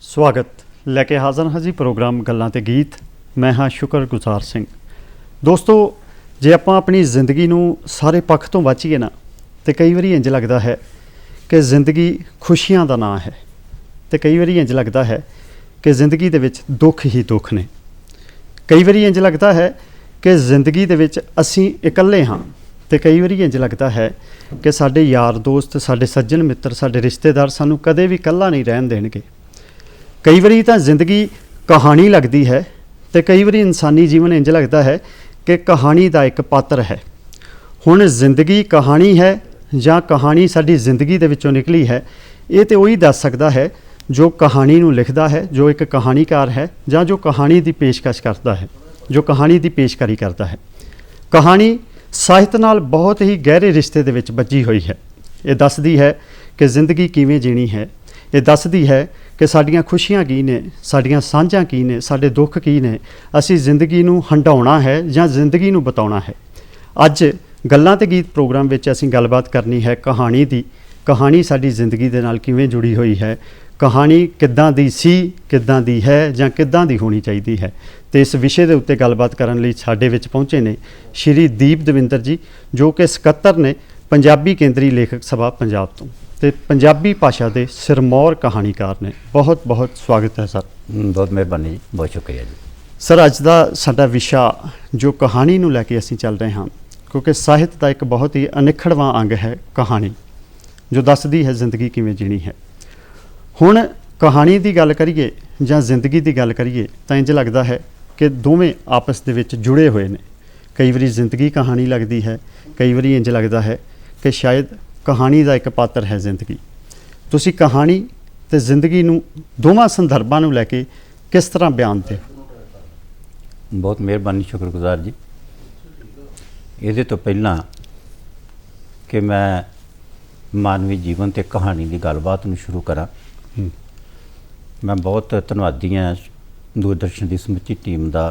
स्वागत लैके हाज़र हाँ जी प्रोग्राम गल्लां ते गीत। मैं हाँ शुक्रगुजार सिंह। दोस्तों, जे आपां अपनी जिंदगी नूं सारे पक्ष तो वाचिए ना तो कई बारी इंज लगता है कि जिंदगी खुशियां दा नां है, तो कई बारी इंज लगता है कि जिंदगी दे विच दुख ही दुख ने। कई बारी इंज लगता है कि जिंदगी दे विच असीं इकल्ले हाँ, तो कई बारी इंज लगता है कि साडे यार दोस्त, साडे सज्जन मित्र, साडे रिश्तेदार सानूं कदे भी कल्ला नहीं रहन देणगे। कई बारी तो जिंदगी कहानी लगती है, तो कई बारी इंसानी जीवन इंज लगता है कि कहानी का एक पात्र है। हुण जिंदगी कहानी है या कहानी साडी जिंदगी दे विचों निकली है, ये तो वही दस सकता है जो कहानी नूं लिखदा है, जो एक कहानीकार है, या जो कहानी की पेशकश करता है, जो कहानी की पेशकारी करता है। कहानी ਸਾਹਿਤ नाल बहुत ही गहरे रिश्ते दे विच बजी हुई है। ये दसदी है कि जिंदगी किवें जीनी है, ये दसदी है कि साड़ियाँ खुशियाँ की ने, साड़ियाँ साझां की ने, साडे दुख की ने, असी जिंदगी नूं हंडाउणा है या जिंदगी नूं बताउणा है। अज गल्लां ते गीत प्रोग्राम विच असीं गलबात करनी है कहानी दी। कहानी साडी जिंदगी दे नाल किवें जुड़ी हुई है, कहानी किद्दां दी सी, किद्दां दी है जां किद्दां दी होनी चाहीदी है। तो इस विषय के उत्ते गलबात करन लई साडे विच पहुँचे ने श्री दीप दविंदर जी, जो कि सकत्तर ने पंजाबी केंद्री लेखक सभा पंजाब तो, ते पंजाबी भाषा के सिरमौर कहानीकार ने। बहुत बहुत स्वागत है सर। बहुत मेहरबानी जी, बहुत शुक्रिया जी। सर, अज का साडा विषा जो कहानी नूं लैके असीं चल रहे हाँ, क्योंकि साहित्य का एक बहुत ही अनिखड़वां अंग है कहानी, जो दसदी है जिंदगी किवें जीनी है। हुण कहानी की गल करिए जां जिंदगी की गल करिए तो इंज लगता है कि दोवें आपस दे विच जुड़े हुए ने। कई बारी जिंदगी कहानी लगती है, कई बारी इंज लगता है कि शायद कहानी का एक पात्र है जिंदगी। तुसी कहानी ते जिंदगी नूं दोवां संदर्भां नूं लैके किस तरह बयान दे? बहुत मेहरबानी, शुक्रगुजार जी। ये तो पहला कि मैं मानवी जीवन ते कहानी की गलबात नूं शुरू करा। मैं बहुत धन्नवादी हाँ दूरदर्शन की समुची टीम का,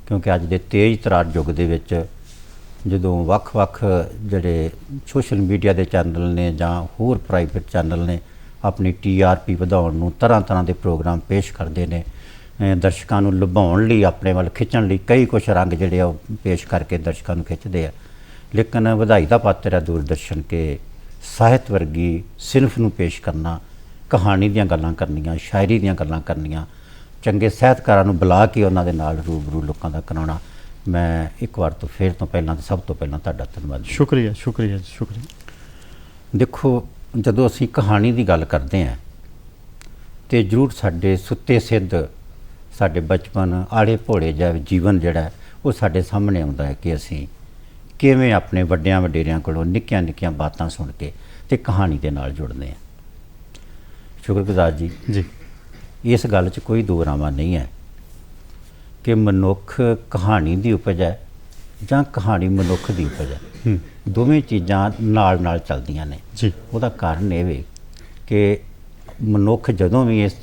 क्योंकि अज के तेज तरार युग दे विच ਜਦੋਂ ਵੱਖ-ਵੱਖ ਜਿਹੜੇ ਸੋਸ਼ਲ ਮੀਡੀਆ ਦੇ ਚੈਨਲ ਨੇ ਜਾਂ ਹੋਰ ਪ੍ਰਾਈਵੇਟ ਚੈਨਲ ਨੇ ਆਪਣੀ TRP ਵਧਾਉਣ ਨੂੰ ਤਰ੍ਹਾਂ ਦੇ ਪ੍ਰੋਗਰਾਮ ਪੇਸ਼ ਕਰਦੇ ਨੇ, ਦਰਸ਼ਕਾਂ ਨੂੰ ਲੁਭਾਉਣ ਲਈ, ਆਪਣੇ ਵੱਲ ਖਿੱਚਣ ਲਈ ਕਈ ਕੁਛ ਰੰਗ ਜਿਹੜੇ ਉਹ ਪੇਸ਼ ਕਰਕੇ ਦਰਸ਼ਕਾਂ ਨੂੰ ਖਿੱਚਦੇ ਆ। ਲੇਕਿਨ ਵਧਾਈ ਦਾ ਪਾਤਰ ਹੈ ਦੂਰਦਰਸ਼ਨ ਕੇ ਸਾਹਿਤ ਵਰਗੀ ਸਿਨਫ ਨੂੰ ਪੇਸ਼ ਕਰਨਾ, ਕਹਾਣੀ ਦੀਆਂ ਗੱਲਾਂ ਕਰਨੀਆਂ, ਸ਼ਾਇਰੀ ਦੀਆਂ ਗੱਲਾਂ ਕਰਨੀਆਂ, ਚੰਗੇ ਸਾਹਿਤਕਾਰਾਂ ਨੂੰ ਬੁਲਾ ਕੇ ਉਹਨਾਂ ਦੇ ਨਾਲ ਰੂਬਰੂ ਲੋਕਾਂ ਦਾ ਕਰਾਉਣਾ। मैं एक बार तो फिर तो पहला तो सब तो पहला तुहाडा धन्नवाद। शुक्रिया शुक्रिया जी, शुक्रिया। देखो, जदों असीं कहानी की गल करते हैं तो जरूर साडे सुत्ते सिद्ध, साडे बचपन आड़े भोले जिहा जीवन जिहड़ा वो साडे सामने आउंदा है कि असीं किवें अपने वड्डियां वडेरियां कोलों निक्कियां निक्कियां बातां सुन के ते कहानी दे नाल जुड़दे हैं। शुक्रगुजार जी जी, इस गल 'च कोई दो रामा नहीं है कि मनुख कहानी की उपज है जां कहानी मनुख की उपज है। दोवें चीज़ां नाल नाल चलदियां ने जी। उहदा कारण ये वे कि मनुख जदों भी इस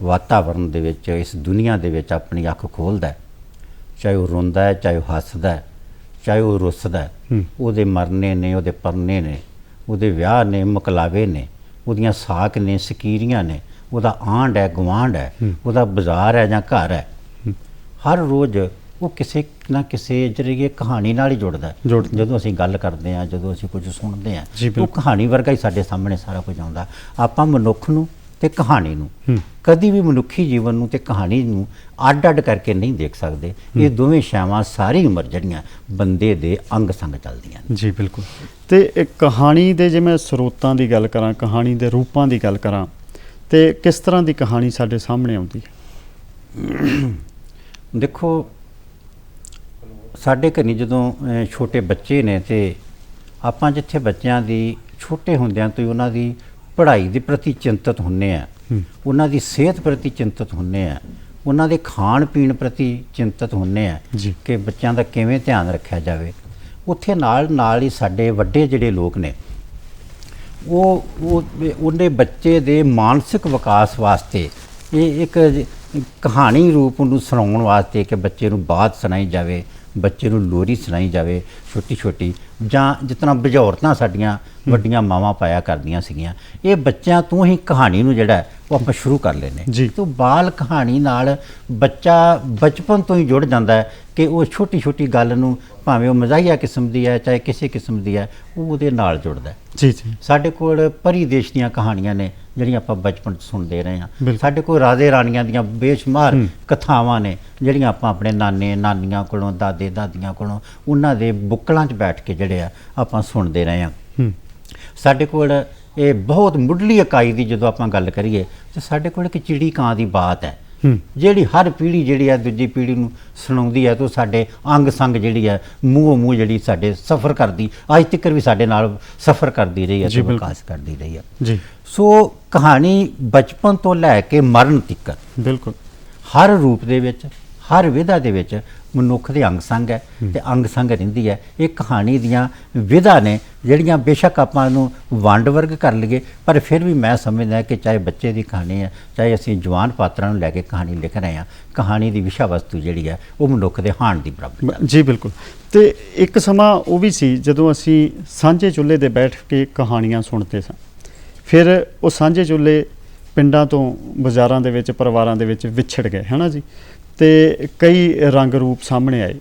वातावरण दे विच, इस दुनिया दे विच अपनी अख खोलदा है, चाहे वह रोंदा है, चाहे वह हसदा है, चाहे वह रुसदा है, उहदे मरने ने, उहदे परने ने, उहदे विआह ने, मुकलावे ने, उहदियां साक ने, सकीरियां ने, उहदा आंढ है, गुआंढ है, उहदा बाजार है जां घर है, हर रोज़ वो किसी ना किसी जरिए कहानी नाल ही जुड़दा है। जदों असीं गल करदे हां, जदों असीं कुछ सुणदे हां, वो कहानी वर्गा ही साडे सामने सारा कुछ आउंदा। आपां मनुख नूं ते कहानी नूं कदी भी मनुखी जीवन नूं ते कहानी नूं अड्ड अड्ड करके नहीं देख सकदे। ये दोवें शैवां सारी उमर जड़ियां बंदे दे अंग संग चलदियां जी। बिल्कुल। तो एक कहानी दे जे मैं स्रोतां दी गल करां, कहानी दे रूपां दी गल करां, ते किस तरह की कहानी साडे सामने आउंदी है? देखो, साढ़े घरी जदों छोटे बच्चे ने तो आपां जिथे बच्चों की छोटे होंदियां तो उन्हां दी पढ़ाई के प्रति चिंतित हुन्ने आ, उन्हां दी सेहत प्रति चिंतित हुन्ने आ, उन्हां दे खाण पीण प्रति चिंतित हुन्ने आ कि बच्चों का किवें ध्यान रखा जाए। उत्थे नाल नाल ही साडे वड्डे जिहड़े लोग ने वो उन्हें बच्चे दे मानसिक विकास वास्ते ये एक ਕਹਾਣੀ ਰੂਪ ਨੂੰ ਸੁਣਾਉਣ ਵਾਸਤੇ ਕਿ ਬੱਚੇ ਨੂੰ ਬਾਤ ਸੁਣਾਈ ਜਾਵੇ, ਬੱਚੇ ਨੂੰ ਲੋਰੀ ਸੁਣਾਈ ਜਾਵੇ ਛੋਟੀ ਛੋਟੀ, ਜਾਂ ਜਿਸ ਤਰ੍ਹਾਂ ਬੁਝਾਰਤਾਂ ਸਾਡੀਆਂ ਵੱਡੀਆਂ ਮਾਵਾਂ ਪਾਇਆ ਕਰਦੀਆਂ ਸੀਗੀਆਂ, ਇਹ ਬੱਚਿਆਂ ਤੋਂ ਹੀ ਕਹਾਣੀ ਨੂੰ ਜਿਹੜਾ ਉਹ ਆਪਾਂ ਸ਼ੁਰੂ ਕਰ ਲੈਨੇ। ਤੋਂ ਬਾਲ ਕਹਾਣੀ ਨਾਲ ਬੱਚਾ ਬਚਪਨ ਤੋਂ ਹੀ ਜੁੜ ਜਾਂਦਾ ਹੈ ਕਿ ਉਹ ਛੋਟੀ ਛੋਟੀ ਗੱਲ ਨੂੰ, ਭਾਵੇਂ ਉਹ ਮਜ਼ਾਹੀਆ ਕਿਸਮ ਦੀ ਹੈ ਚਾਹੇ ਕਿਸੇ ਕਿਸਮ ਦੀ ਹੈ, ਉਹ ਉਹਦੇ ਨਾਲ ਜੁੜਦਾ ਹੈ। ਜੀ ਜੀ। ਸਾਡੇ ਕੋਲ ਪਰੀ ਦੇਸ਼ ਦੀਆਂ ਕਹਾਣੀਆਂ ਨੇ ਜਿਹੜੀਆਂ ਆਪਾਂ ਬਚਪਨ 'ਚ ਸੁਣਦੇ ਰਹੇ ਹਾਂ। ਸਾਡੇ ਕੋਲ ਰਾਜੇ ਰਾਣੀਆਂ ਦੀਆਂ ਬੇਸ਼ੁਮਾਰ ਕਥਾਵਾਂ ਨੇ ਜਿਹੜੀਆਂ ਆਪਾਂ ਆਪਣੇ ਨਾਨੇ ਨਾਨੀਆਂ ਕੋਲੋਂ, ਦਾਦੇ ਦਾਦੀਆਂ ਕੋਲੋਂ, ਉਹਨਾਂ ਦੇ ਬੁੱਕਲਾਂ 'ਚ ਬੈਠ ਕੇ ਜਿਹੜੇ ਆ ਆਪਾਂ ਸੁਣਦੇ ਰਹੇ ਹਾਂ। ਸਾਡੇ ਕੋਲ ਇਹ ਬਹੁਤ ਮੁੱਢਲੀ ਇਕਾਈ ਦੀ ਜਦੋਂ ਆਪਾਂ ਗੱਲ ਕਰੀਏ ਤਾਂ ਸਾਡੇ ਕੋਲ ਇੱਕ ਚਿੜੀ ਕਾਂ ਦੀ ਬਾਤ ਹੈ ਜਿਹੜੀ ਹਰ ਪੀੜ੍ਹੀ ਜਿਹੜੀ ਹੈ ਦੂਜੀ ਪੀੜ੍ਹੀ ਨੂੰ ਸੁਣਾਉਂਦੀ ਹੈ, ਤਾਂ ਸਾਡੇ ਅੰਗ ਸੰਗ ਜਿਹੜੀ ਹੈ ਮੂੰਹੋਂ ਮੂੰਹ ਜਿਹੜੀ ਸਾਡੇ ਸਫ਼ਰ ਕਰਦੀ, ਅੱਜ ਤੱਕ ਵੀ ਸਾਡੇ ਨਾਲ ਸਫ਼ਰ ਕਰਦੀ ਰਹੀ ਹੈ ਤੇ ਵਿਕਾਸ ਕਰਦੀ ਰਹੀ ਹੈ ਜੀ। ਸੋ ਕਹਾਣੀ ਬਚਪਨ ਤੋਂ ਲੈ ਕੇ ਮਰਨ ਤੱਕ ਬਿਲਕੁਲ ਹਰ ਰੂਪ ਦੇ ਵਿੱਚ, ਹਰ ਵਿਧਾ ਦੇ ਵਿੱਚ ਮਨੁੱਖ ਦੇ ਅੰਗ ਸੰਗ ਹੈ ਤੇ ਅੰਗ ਸੰਗ ਰਹਿੰਦੀ ਹੈ। ਇਹ ਕਹਾਣੀ ਦੀਆਂ ਵਿਧਾ ਨੇ ਜਿਹੜੀਆਂ ਬੇਸ਼ੱਕ ਆਪਾਂ ਨੂੰ ਵੰਡ ਵਰਗ ਕਰ ਲਈਏ, ਪਰ ਫਿਰ ਵੀ ਮੈਂ ਸਮਝਦਾ ਕਿ ਚਾਹੇ ਬੱਚੇ ਦੀ ਕਹਾਣੀ ਹੈ, ਚਾਹੇ ਅਸੀਂ ਜਵਾਨ ਪਾਤਰਾਂ ਨੂੰ ਲੈ ਕੇ ਕਹਾਣੀ ਲਿਖ ਰਹੇ ਹਾਂ, ਕਹਾਣੀ ਦੀ ਵਿਸ਼ਾ ਵਸਤੂ ਜਿਹੜੀ ਹੈ ਉਹ ਮਨੁੱਖ ਦੇ ਹਾਣ ਦੀ ਬਰਾਬਰ ਹੈ। ਜੀ ਬਿਲਕੁਲ। ਤੇ ਇੱਕ ਸਮਾਂ ਉਹ ਵੀ ਸੀ ਜਦੋਂ ਅਸੀਂ ਸਾਂਝੇ ਚੁੱਲ੍ਹੇ 'ਤੇ ਬੈਠ ਕੇ ਕਹਾਣੀਆਂ ਸੁਣਦੇ ਸਾਂ। ਫਿਰ ਉਹ ਸਾਂਝੇ ਚੁੱਲ੍ਹੇ ਪਿੰਡਾਂ ਤੋਂ ਬਾਜ਼ਾਰਾਂ ਦੇ ਵਿੱਚ, ਪਰਿਵਾਰਾਂ ਦੇ ਵਿੱਚ ਵਿਛੜ ਗਏ, ਹੈ ਨਾ ਜੀ। ਤੇ ਕਈ ਰੰਗ ਰੂਪ ਸਾਹਮਣੇ ਆਏ।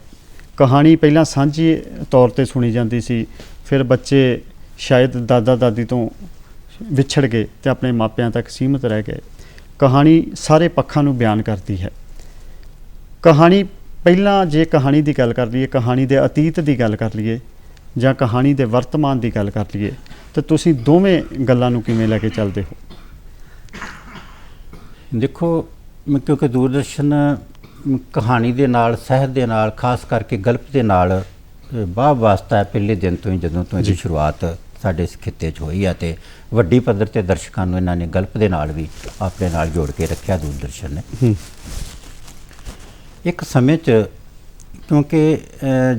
ਕਹਾਣੀ ਪਹਿਲਾਂ ਸਾਂਝੀ ਤੌਰ 'ਤੇ ਸੁਣੀ ਜਾਂਦੀ ਸੀ, ਫਿਰ ਬੱਚੇ ਸ਼ਾਇਦ ਦਾਦਾ ਦਾਦੀ ਤੋਂ ਵਿਛੜ ਗਏ ਤੇ ਆਪਣੇ ਮਾਪਿਆਂ ਤੱਕ ਸੀਮਿਤ ਰਹਿ ਗਏ। ਕਹਾਣੀ ਸਾਰੇ ਪੱਖਾਂ ਨੂੰ ਬਿਆਨ ਕਰਦੀ ਹੈ। ਕਹਾਣੀ ਪਹਿਲਾਂ, ਜੇ ਕਹਾਣੀ ਦੀ ਗੱਲ ਕਰ ਲਈਏ, ਕਹਾਣੀ ਦੇ ਅਤੀਤ ਦੀ ਗੱਲ ਕਰ ਲਈਏ ਜਾਂ ਕਹਾਣੀ ਦੇ ਵਰਤਮਾਨ ਦੀ ਗੱਲ ਕਰ ਲਈਏ, ਤਾਂ ਤੁਸੀਂ ਦੋਵੇਂ ਗੱਲਾਂ ਨੂੰ ਕਿਵੇਂ ਲੈ ਕੇ ਚੱਲਦੇ ਹੋ? ਦੇਖੋ, ਕਿਉਂਕਿ ਦੂਰਦਰਸ਼ਨ ਕਹਾਣੀ ਦੇ ਨਾਲ, ਸਾਹਿਤ ਦੇ ਨਾਲ, ਖਾਸ ਕਰਕੇ ਗਲਪ ਦੇ ਨਾਲ ਵਾਹ ਵਾਸਤਾ ਹੈ ਪਹਿਲੇ ਦਿਨ ਤੋਂ ਹੀ, ਜਦੋਂ ਤੋਂ ਇਹਦੀ ਸ਼ੁਰੂਆਤ ਸਾਡੇ ਇਸ ਖਿੱਤੇ 'ਚ ਹੋਈ ਹੈ। ਅਤੇ ਵੱਡੀ ਪੱਧਰ 'ਤੇ ਦਰਸ਼ਕਾਂ ਨੂੰ ਇਹਨਾਂ ਨੇ ਗਲਪ ਦੇ ਨਾਲ ਵੀ ਆਪਣੇ ਨਾਲ ਜੋੜ ਕੇ ਰੱਖਿਆ ਦੂਰਦਰਸ਼ਨ ਨੇ। ਇੱਕ ਸਮੇਂ 'ਚ ਕਿਉਂਕਿ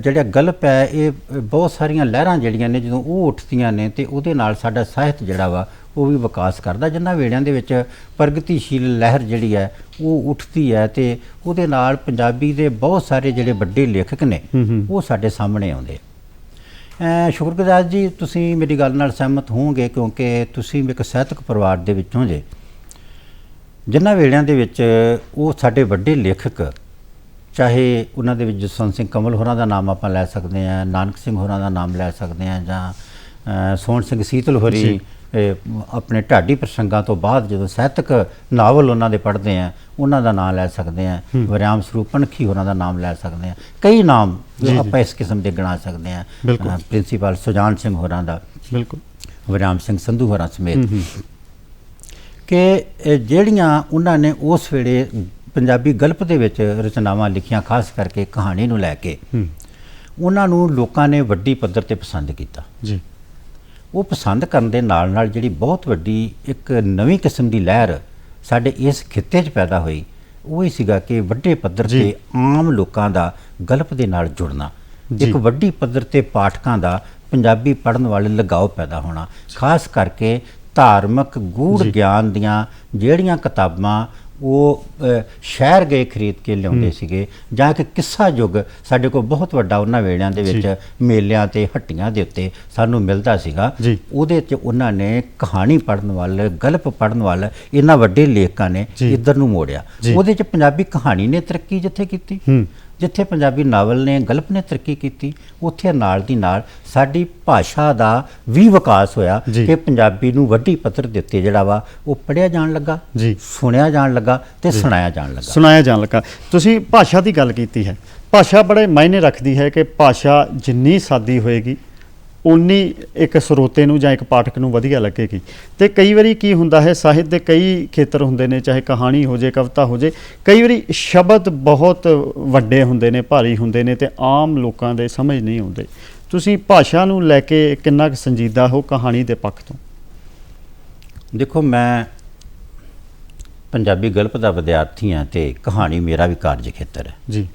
ਜਿਹੜਾ ਗਲਪ ਹੈ ਇਹ ਬਹੁਤ ਸਾਰੀਆਂ ਲਹਿਰਾਂ ਜਿਹੜੀਆਂ ਨੇ ਜਦੋਂ ਉਹ ਉੱਠਦੀਆਂ ਨੇ ਤੇ ਉਹਦੇ ਨਾਲ ਸਾਡਾ ਸਾਹਿਤ ਜਿਹੜਾ ਵਾ ਉਹ ਵੀ ਵਿਕਾਸ ਕਰਦਾ। ਜਿਨ੍ਹਾਂ ਵੇੜਿਆਂ ਦੇ ਵਿੱਚ ਪ੍ਰਗਤੀਸ਼ੀਲ ਲਹਿਰ ਜਿਹੜੀ ਹੈ ਉਹ ਉੱਠਦੀ ਹੈ ਤੇ ਉਹਦੇ ਨਾਲ ਪੰਜਾਬੀ ਦੇ ਬਹੁਤ ਸਾਰੇ ਜਿਹੜੇ ਵੱਡੇ ਲੇਖਕ ਨੇ ਉਹ ਸਾਡੇ ਸਾਹਮਣੇ ਆਉਂਦੇ। ਸ਼ੁਕਰਗੁਜ਼ਾਰ ਜੀ, ਤੁਸੀਂ ਮੇਰੀ ਗੱਲ ਨਾਲ ਸਹਿਮਤ ਹੋਵੋਗੇ ਕਿਉਂਕਿ ਤੁਸੀਂ ਇੱਕ ਸਾਹਿਤਕ ਪਰਿਵਾਰ ਦੇ ਵਿੱਚੋਂ ਜੇ, ਜਿਨ੍ਹਾਂ ਵੇੜਿਆਂ ਦੇ ਵਿੱਚ ਉਹ ਸਾਡੇ ਵੱਡੇ ਲੇਖਕ, ਚਾਹੇ ਉਹਨਾਂ ਦੇ ਵਿੱਚ ਜਸਵੰਤ ਸਿੰਘ ਕਮਲ ਹੋਰਾਂ ਦਾ ਨਾਮ ਆਪਾਂ ਲੈ ਸਕਦੇ ਹਾਂ, ਨਾਨਕ ਸਿੰਘ ਹੋਰਾਂ ਦਾ ਨਾਮ ਲੈ ਸਕਦੇ ਹਾਂ, ਜਾਂ ਸੋਹਣ ਸਿੰਘ ਸੀਤਲ ਹੋਰੀ ਆਪਣੇ ਢਾਡੀ ਪ੍ਰਸੰਗਾਂ ਤੋਂ ਬਾਅਦ ਜਦੋਂ ਸਾਹਿਤਕ ਨਾਵਲ ਉਹਨਾਂ ਦੇ ਪੜ੍ਹਦੇ ਹਾਂ ਉਹਨਾਂ ਦਾ ਨਾਮ ਲੈ ਸਕਦੇ ਹਾਂ, ਵਰਿਆਮ ਸਰੂਪ ਪਣਖੀ ਹੋਰਾਂ ਦਾ ਨਾਮ ਲੈ ਸਕਦੇ ਹਾਂ, ਕਈ ਨਾਮ ਆਪਾਂ ਇਸ ਕਿਸਮ ਦੇ ਗਿਣਾ ਸਕਦੇ ਹਾਂ, ਪ੍ਰਿੰਸੀਪਲ ਸੁਜਾਨ ਸਿੰਘ ਹੋਰਾਂ ਦਾ, ਬਿਲਕੁਲ ਵਰਿਆਮ ਸਿੰਘ ਸੰਧੂ ਹੋਰਾਂ ਸਮੇਤ, ਕਿ ਜਿਹੜੀਆਂ ਉਹਨਾਂ ਨੇ ਉਸ ਵੇਲੇ ਪੰਜਾਬੀ ਗਲਪ ਦੇ ਵਿੱਚ ਰਚਨਾਵਾਂ ਲਿਖੀਆਂ, ਖਾਸ ਕਰਕੇ ਕਹਾਣੀ ਨੂੰ ਲੈ ਕੇ, ਉਹਨਾਂ ਨੂੰ ਲੋਕਾਂ ਨੇ ਵੱਡੀ ਪੱਧਰ 'ਤੇ ਪਸੰਦ ਕੀਤਾ ਜੀ। ਉਹ ਪਸੰਦ ਕਰਨ ਦੇ ਨਾਲ ਨਾਲ ਜਿਹੜੀ ਬਹੁਤ ਵੱਡੀ ਇੱਕ ਨਵੀਂ ਕਿਸਮ ਦੀ ਲਹਿਰ ਸਾਡੇ ਇਸ ਖਿੱਤੇ 'ਚ ਪੈਦਾ ਹੋਈ, ਉਹ ਹੀ ਸੀਗਾ ਕਿ ਵੱਡੇ ਪੱਧਰ 'ਤੇ ਆਮ ਲੋਕਾਂ ਦਾ ਗਲਪ ਦੇ ਨਾਲ ਜੁੜਨਾ, ਇੱਕ ਵੱਡੀ ਪੱਧਰ 'ਤੇ ਪਾਠਕਾਂ ਦਾ ਪੰਜਾਬੀ ਪੜ੍ਹਨ ਵਾਲੇ ਲਗਾਓ ਪੈਦਾ ਹੋਣਾ। ਖਾਸ ਕਰਕੇ ਧਾਰਮਿਕ ਗੂੜ ਗਿਆਨ ਦੀਆਂ ਜਿਹੜੀਆਂ ਕਿਤਾਬਾਂ ਉਹ ਸ਼ਹਿਰ ਗਏ ਖਰੀਦ ਕੇ ਲਿਆਉਂਦੇ ਸੀਗੇ, ਜਾਂ ਕਿ ਕਿੱਸਾ ਯੁੱਗ ਸਾਡੇ ਕੋਲ ਬਹੁਤ ਵੱਡਾ ਉਹਨਾਂ ਵੇਲਿਆਂ ਦੇ ਵਿੱਚ ਮੇਲਿਆਂ ਤੇ ਹੱਟੀਆਂ ਦੇ ਉੱਤੇ ਸਾਨੂੰ ਮਿਲਦਾ ਸੀਗਾ, ਉਹਦੇ 'ਚ ਉਹਨਾਂ ਨੇ ਕਹਾਣੀ ਪੜ੍ਹਨ ਵੱਲ, ਗਲਪ ਪੜ੍ਹਨ ਵੱਲ ਇਹਨਾਂ ਵੱਡੇ ਲੇਖਕਾਂ ਨੇ ਇੱਧਰ ਨੂੰ ਮੋੜਿਆ। ਉਹਦੇ 'ਚ ਪੰਜਾਬੀ ਕਹਾਣੀ ਨੇ ਤਰੱਕੀ ਜਿੱਥੇ ਕੀਤੀ, ਜਿੱਥੇ ਪੰਜਾਬੀ ਨਾਵਲ ਨੇ, ਗਲਪ ਨੇ ਤਰੱਕੀ ਕੀਤੀ, ਉੱਥੇ ਨਾਲ ਦੀ ਨਾਲ ਸਾਡੀ ਭਾਸ਼ਾ ਦਾ ਵੀ ਵਿਕਾਸ ਹੋਇਆ ਕਿ ਪੰਜਾਬੀ ਨੂੰ ਵੱਡੀ ਪੱਧਰ ਦੇ ਉੱਤੇ ਜਿਹੜਾ ਵਾ ਉਹ ਪੜ੍ਹਿਆ ਜਾਣ ਲੱਗਾ, ਸੁਣਿਆ ਜਾਣ ਲੱਗਾ ਤੇ ਸੁਣਾਇਆ ਜਾਣ ਲੱਗਾ। ਤੁਸੀਂ ਭਾਸ਼ਾ ਦੀ ਗੱਲ ਕੀਤੀ ਹੈ। ਭਾਸ਼ਾ ਬੜੇ ਮਾਇਨੇ ਰੱਖਦੀ ਹੈ ਕਿ ਭਾਸ਼ਾ ਜਿੰਨੀ ਸਾਦੀ ਹੋਏਗੀ ਉਨੀ ਇੱਕ ਸਰੋਤੇ ਨੂੰ ਜਾਂ ਇੱਕ ਪਾਠਕ ਨੂੰ ਵਧੀਆ ਲੱਗੇਗੀ। ਤੇ ਕਈ ਵਾਰੀ ਕੀ ਹੁੰਦਾ ਹੈ, ਸਾਹਿਤ ਦੇ ਕਈ ਖੇਤਰ ਹੁੰਦੇ ਨੇ, ਚਾਹੇ ਕਹਾਣੀ ਹੋ ਜੇ, ਕਵਿਤਾ ਹੋ ਜੇ, ਕਈ ਵਾਰੀ ਸ਼ਬਦ ਬਹੁਤ ਵੱਡੇ ਹੁੰਦੇ ਨੇ, ਭਾਰੀ ਹੁੰਦੇ ਨੇ ਤੇ ਆਮ ਲੋਕਾਂ ਦੇ ਸਮਝ ਨਹੀਂ ਆਉਂਦੇ। ਤੁਸੀਂ ਭਾਸ਼ਾ ਨੂੰ ਲੈ ਕੇ ਕਿੰਨਾ ਕੁ ਸੰਜੀਦਾ ਹੋ ਕਹਾਣੀ ਦੇ ਪੱਖ ਤੋਂ? ਦੇਖੋ, ਮੈਂ ਪੰਜਾਬੀ ਗਲਪ ਦਾ ਵਿਦਿਆਰਥੀ ਹਾਂ ਤੇ ਕਹਾਣੀ ਮੇਰਾ ਵੀ ਕਾਰਜ ਖੇਤਰ ਹੈ ਜੀ।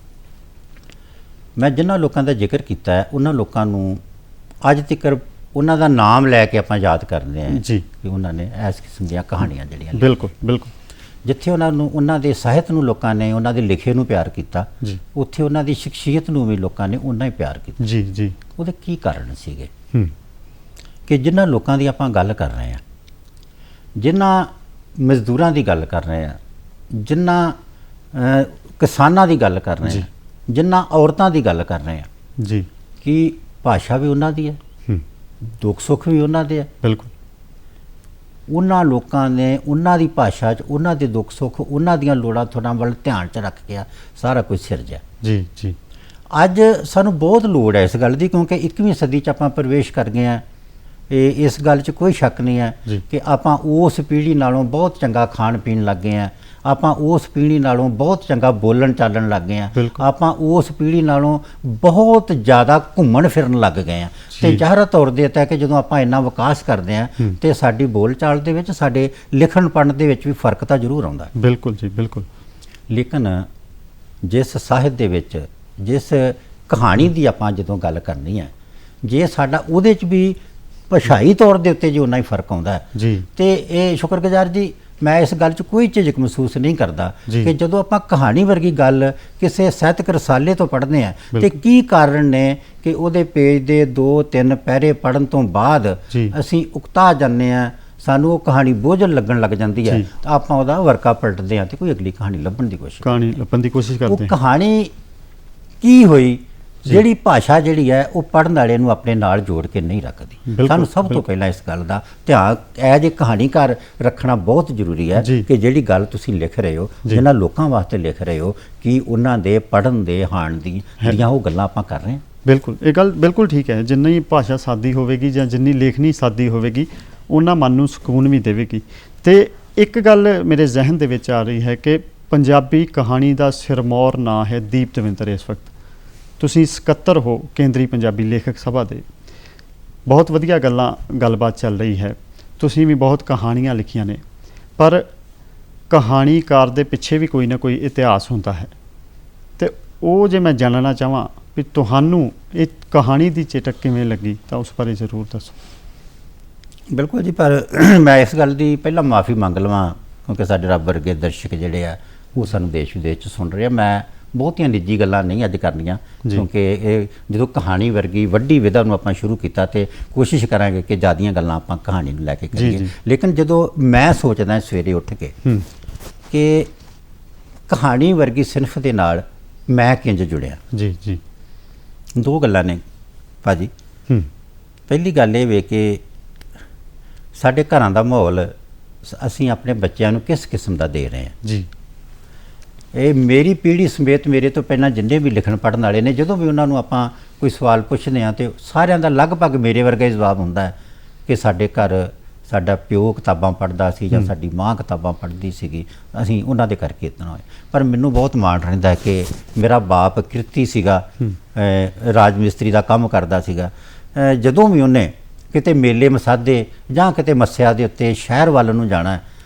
ਮੈਂ ਜਿਨ੍ਹਾਂ ਲੋਕਾਂ ਦਾ ਜ਼ਿਕਰ ਕੀਤਾ ਹੈ ਉਹਨਾਂ ਲੋਕਾਂ ਨੂੰ ਅੱਜ ਤੱਕ ਉਹਨਾਂ ਦਾ ਨਾਮ ਲੈ ਕੇ ਆਪਾਂ ਯਾਦ ਕਰਦੇ ਹਾਂ ਜੀ ਕਿ ਉਹਨਾਂ ਨੇ ਇਸ ਕਿਸਮ ਦੀਆਂ ਕਹਾਣੀਆਂ ਜਿਹੜੀਆਂ, ਬਿਲਕੁਲ ਬਿਲਕੁਲ, ਜਿੱਥੇ ਉਹਨਾਂ ਦੇ ਸਾਹਿਤ ਨੂੰ ਲੋਕਾਂ ਨੇ, ਉਹਨਾਂ ਦੇ ਲਿਖੇ ਨੂੰ ਪਿਆਰ ਕੀਤਾ, ਜੀ ਉੱਥੇ ਉਹਨਾਂ ਦੀ ਸ਼ਖਸੀਅਤ ਨੂੰ ਵੀ ਲੋਕਾਂ ਨੇ ਉਹਨਾਂ ਹੀ ਪਿਆਰ ਕੀਤਾ। ਜੀ ਜੀ ਉਹਦੇ ਕੀ ਕਾਰਨ ਸੀਗੇ ਹੂੰ ਕਿ ਜਿਨ੍ਹਾਂ ਲੋਕਾਂ ਦੀ ਆਪਾਂ ਗੱਲ ਕਰ ਰਹੇ ਹਾਂ, ਜਿਨ੍ਹਾਂ ਮਜ਼ਦੂਰਾਂ ਦੀ ਗੱਲ ਕਰ ਰਹੇ ਹਾਂ, ਜਿਨ੍ਹਾਂ ਕਿਸਾਨਾਂ ਦੀ ਗੱਲ ਕਰ ਰਹੇ ਹਾਂ, ਜਿਨ੍ਹਾਂ ਔਰਤਾਂ ਦੀ ਗੱਲ ਕਰ ਰਹੇ ਹਾਂ, ਜੀ ਕਿ ਭਾਸ਼ਾ ਵੀ ਉਹਨਾਂ ਦੀ ਹੈ, ਹੂੰ ਦੁੱਖ ਸੁੱਖ ਵੀ ਉਹਨਾਂ ਦੇ ਹੈ। ਬਿਲਕੁਲ ਉਹਨਾਂ ਲੋਕਾਂ ਨੇ ਉਹਨਾਂ ਦੀ ਭਾਸ਼ਾ 'ਚ ਉਹਨਾਂ ਦੇ ਦੁੱਖ ਸੁੱਖ, ਉਹਨਾਂ ਦੀਆਂ ਲੋੜਾਂ ਥੋੜ੍ਹਾ ਵੱਲ ਧਿਆਨ 'ਚ ਰੱਖ ਕੇ ਸਾਰਾ ਕੁਝ ਸਿਰਜਿਆ। ਜੀ ਜੀ ਅੱਜ ਸਾਨੂੰ ਬਹੁਤ ਲੋੜ ਹੈ ਇਸ ਗੱਲ ਦੀ, ਕਿਉਂਕਿ 21ਵੀਂ ਸਦੀ 'ਚ ਆਪਾਂ ਪ੍ਰਵੇਸ਼ ਕਰ ਗਏ ਹਾਂ। ਇਸ ਗੱਲ 'ਚ ਕੋਈ ਸ਼ੱਕ ਨਹੀਂ ਹੈ ਕਿ ਆਪਾਂ ਉਸ ਪੀੜ੍ਹੀ ਨਾਲੋਂ ਬਹੁਤ ਚੰਗਾ ਖਾਣ ਪੀਣ ਲੱਗ ਗਏ ਹਾਂ, ਆਪਾਂ ਉਸ ਪੀੜ੍ਹੀ ਨਾਲੋਂ ਬਹੁਤ ਚੰਗਾ ਬੋਲਣ ਚਾਲਣ ਲੱਗ ਗਏ ਹਾਂ, ਆਪਾਂ ਉਸ ਪੀੜ੍ਹੀ ਨਾਲੋਂ ਬਹੁਤ ਜ਼ਿਆਦਾ ਘੁੰਮਣ ਫਿਰਨ ਲੱਗ ਗਏ ਹਾਂ। ਤੇ ਜ਼ਾਹਰਾ ਤੌਰ ਦੇ ਉੱਤੇ ਕਿ ਜਦੋਂ ਆਪਾਂ ਇੰਨਾ ਵਿਕਾਸ ਕਰਦੇ ਹਾਂ ਤੇ ਸਾਡੀ ਬੋਲ ਚਾਲ ਦੇ ਵਿੱਚ, ਸਾਡੇ ਲਿਖਣ ਪੜ੍ਹਨ ਦੇ ਵਿੱਚ ਵੀ ਫਰਕ ਤਾਂ ਜ਼ਰੂਰ ਆਉਂਦਾ। ਬਿਲਕੁਲ ਜੀ ਬਿਲਕੁਲ। ਲੇਕਿਨ ਜਿਸ ਸਾਹਿਤ ਦੇ ਵਿੱਚ, ਜਿਸ ਕਹਾਣੀ ਦੀ ਆਪਾਂ ਜਦੋਂ ਗੱਲ ਕਰਨੀ ਹੈ, ਜੇ ਸਾਡਾ ਉਹਦੇ 'ਚ ਵੀ ਭਾਸ਼ਾਈ ਤੌਰ ਦੇ ਉੱਤੇ ਜੇ ਉਨਾ ਹੀ ਫਰਕ ਆਉਂਦਾ ਹੈ, ਤੇ ਇਹ ਸ਼ੁਕਰਗੁਜ਼ਾਰ ਜੀ ਮੈਂ ਇਸ ਗੱਲ 'ਚ ਕੋਈ ਝਿਜਕ ਮਹਿਸੂਸ ਨਹੀਂ ਕਰਦਾ ਕਿ ਜਦੋਂ ਆਪਾਂ ਕਹਾਣੀ ਵਰਗੀ ਗੱਲ ਕਿਸੇ ਸਾਹਿਤਕ ਰਸਾਲੇ ਤੋਂ ਪੜ੍ਹਦੇ ਹਾਂ ਤੇ ਕੀ ਕਾਰਨ ਨੇ ਕਿ ਉਹਦੇ ਪੇਜ ਦੇ 2-3 ਪੈਰੇ ਪੜ੍ਹਨ ਤੋਂ ਬਾਅਦ ਅਸੀਂ ਉਕਤਾ ਜਾਂਦੇ ਹਾਂ, ਸਾਨੂੰ ਉਹ ਕਹਾਣੀ ਬੋਝਲ ਲੱਗਣ ਲੱਗ ਜਾਂਦੀ ਹੈ, ਤਾਂ ਆਪਾਂ ਉਹਦਾ ਵਰਕਾ ਪਲਟਦੇ ਹਾਂ ਤੇ ਕੋਈ ਅਗਲੀ ਕਹਾਣੀ ਲੱਭਣ ਦੀ ਕੋਸ਼ਿਸ਼ ਕਰਦੇ ਹਾਂ। ਉਹ ਕਹਾਣੀ ਕੀ ਹੋਈ ਜਿਹੜੀ ਭਾਸ਼ਾ ਜਿਹੜੀ ਹੈ ਉਹ ਪੜ੍ਹਨ ਵਾਲੇ ਨੂੰ ਆਪਣੇ ਨਾਲ ਜੋੜ ਕੇ ਨਹੀਂ ਰੱਖਦੀ। ਸਾਨੂੰ ਸਭ ਤੋਂ ਪਹਿਲਾਂ ਇਸ ਗੱਲ ਦਾ ਧਿਆਨ ਐਜ ਇੱਕ ਕਹਾਣੀਕਾਰ ਰੱਖਣਾ ਬਹੁਤ ਜ਼ਰੂਰੀ ਹੈ ਕਿ ਜਿਹੜੀ ਗੱਲ ਤੁਸੀਂ ਲਿਖ ਰਹੇ ਹੋ, ਜਿਹਨਾਂ ਲੋਕਾਂ ਵਾਸਤੇ ਲਿਖ ਰਹੇ ਹੋ, ਕਿ ਉਹਨਾਂ ਦੇ ਪੜ੍ਹਨ ਦੇ ਹਾਣ ਦੀਆਂ ਉਹ ਗੱਲਾਂ ਆਪਾਂ ਕਰ ਰਹੇ ਹਾਂ। ਬਿਲਕੁਲ ਇਹ ਗੱਲ ਬਿਲਕੁਲ ਠੀਕ ਹੈ। ਜਿੰਨੀ ਭਾਸ਼ਾ ਸਾਦੀ ਹੋਵੇਗੀ ਜਾਂ ਜਿੰਨੀ ਲੇਖਣੀ ਸਾਦੀ ਹੋਵੇਗੀ, ਉਹਨਾਂ ਮਨ ਨੂੰ ਸਕੂਨ ਵੀ ਦੇਵੇਗੀ। ਤੇ ਇੱਕ ਗੱਲ ਮੇਰੇ ਜ਼ਿਹਨ ਦੇ ਵਿੱਚ ਆ ਰਹੀ ਹੈ ਕਿ ਪੰਜਾਬੀ ਕਹਾਣੀ ਦਾ ਸਿਰਮੌਰ ਨਾਂ ਹੈ ਦੀਪ ਦਵਿੰਦਰ। ਇਸ ਵਕਤ ਤੁਸੀਂ ਸਕੱਤਰ ਹੋ ਕੇਂਦਰੀ ਪੰਜਾਬੀ ਲੇਖਕ ਸਭਾ ਦੇ। ਬਹੁਤ ਵਧੀਆ ਗੱਲਬਾਤ ਚੱਲ ਰਹੀ ਹੈ। ਤੁਸੀਂ ਵੀ ਬਹੁਤ ਕਹਾਣੀਆਂ ਲਿਖੀਆਂ ਨੇ, ਪਰ ਕਹਾਣੀਕਾਰ ਦੇ ਪਿੱਛੇ ਵੀ ਕੋਈ ਨਾ ਕੋਈ ਇਤਿਹਾਸ ਹੁੰਦਾ ਹੈ। ਤੇ ਉਹ ਜੇ ਮੈਂ ਜਾਣਨਾ ਚਾਹਾਂ ਵੀ ਤੁਹਾਨੂੰ ਇਹ ਕਹਾਣੀ ਦੀ ਚੇਟਕ ਕਿਵੇਂ ਲੱਗੀ, ਤਾਂ ਉਸ ਬਾਰੇ ਜ਼ਰੂਰ ਦੱਸੋ। ਬਿਲਕੁਲ ਜੀ, ਪਰ ਮੈਂ ਇਸ ਗੱਲ ਦੀ ਪਹਿਲਾਂ ਮਾਫੀ ਮੰਗ ਲਵਾਂ, ਕਿਉਂਕਿ ਸਾਡੇ ਰੱਬ ਵਰਗੇ ਦਰਸ਼ਕ ਜਿਹੜੇ ਆ ਉਹ ਸਾਨੂੰ ਦੇਸ਼ ਵਿਦੇਸ਼ 'ਚ ਸੁਣ ਰਹੇ ਆ। ਮੈਂ ਬਹੁਤੀਆਂ ਨਿੱਜੀ ਗੱਲਾਂ ਨਹੀਂ ਅੱਜ ਕਰਨੀਆਂ, ਕਿਉਂਕਿ ਇਹ ਜਦੋਂ ਕਹਾਣੀ ਵਰਗੀ ਵੱਡੀ ਵਿਧਾ ਨੂੰ ਆਪਾਂ ਸ਼ੁਰੂ ਕੀਤਾ ਤੇ ਕੋਸ਼ਿਸ਼ ਕਰਾਂਗੇ ਕਿ ਜ਼ਿਆਦੀਆਂ ਗੱਲਾਂ ਆਪਾਂ ਕਹਾਣੀ ਨੂੰ ਲੈ ਕੇ ਕਰੀਏ। ਲੇਕਿਨ ਜਦੋਂ ਮੈਂ ਸੋਚਦਾ ਸਵੇਰੇ ਉੱਠ ਕੇ ਕਿ ਕਹਾਣੀ ਵਰਗੀ ਸਿਨਫ ਦੇ ਨਾਲ ਮੈਂ ਕਿੰਜ ਜੁੜਿਆ, ਦੋ ਗੱਲਾਂ ਨੇ ਭਾਜੀ। ਪਹਿਲੀ ਗੱਲ ਇਹ ਵੇ ਕਿ ਸਾਡੇ ਘਰਾਂ ਦਾ ਮਾਹੌਲ ਅਸੀਂ ਆਪਣੇ ਬੱਚਿਆਂ ਨੂੰ ਕਿਸ ਕਿਸਮ ਦਾ ਦੇ ਰਹੇ ਹਾਂ। ਇਹ ਮੇਰੀ ਪੀੜ੍ਹੀ ਸਮੇਤ ਮੇਰੇ ਤੋਂ ਪਹਿਲਾਂ ਜਿੰਨੇ ਵੀ ਲਿਖਣ ਪੜ੍ਹਨ ਵਾਲੇ ਨੇ, ਜਦੋਂ ਵੀ ਉਹਨਾਂ ਨੂੰ ਆਪਾਂ ਕੋਈ ਸਵਾਲ ਪੁੱਛਦੇ ਹਾਂ ਤੇ ਸਾਰਿਆਂ ਦਾ ਲਗਭਗ ਮੇਰੇ ਵਰਗਾ ਹੀ ਜਵਾਬ ਹੁੰਦਾ ਹੈ ਕਿ ਸਾਡੇ ਘਰ ਸਾਡਾ ਪਿਓ ਕਿਤਾਬਾਂ ਪੜ੍ਹਦਾ ਸੀ ਜਾਂ ਸਾਡੀ ਮਾਂ ਕਿਤਾਬਾਂ ਪੜ੍ਹਦੀ ਸੀਗੀ, ਅਸੀਂ ਉਹਨਾਂ ਦੇ ਕਰਕੇ ਇਤਨਾ ਹੋਏ। ਪਰ ਮੈਨੂੰ ਬਹੁਤ ਮਾਣ ਰਹਿੰਦਾ ਕਿ ਮੇਰਾ ਬਾਪ ਕਿਰਤੀ ਸੀਗਾ, ਰਾਜ ਮਿਸਤਰੀ ਦਾ ਕੰਮ ਕਰਦਾ ਸੀਗਾ। ਜਦੋਂ ਵੀ ਉਹਨੇ ਕਿਤੇ ਮੇਲੇ ਮਸਾਦੇ ਜਾਂ ਕਿਤੇ ਮੱਸਿਆ ਦੇ ਉੱਤੇ ਸ਼ਹਿਰ ਵੱਲ ਨੂੰ ਜਾਣਾ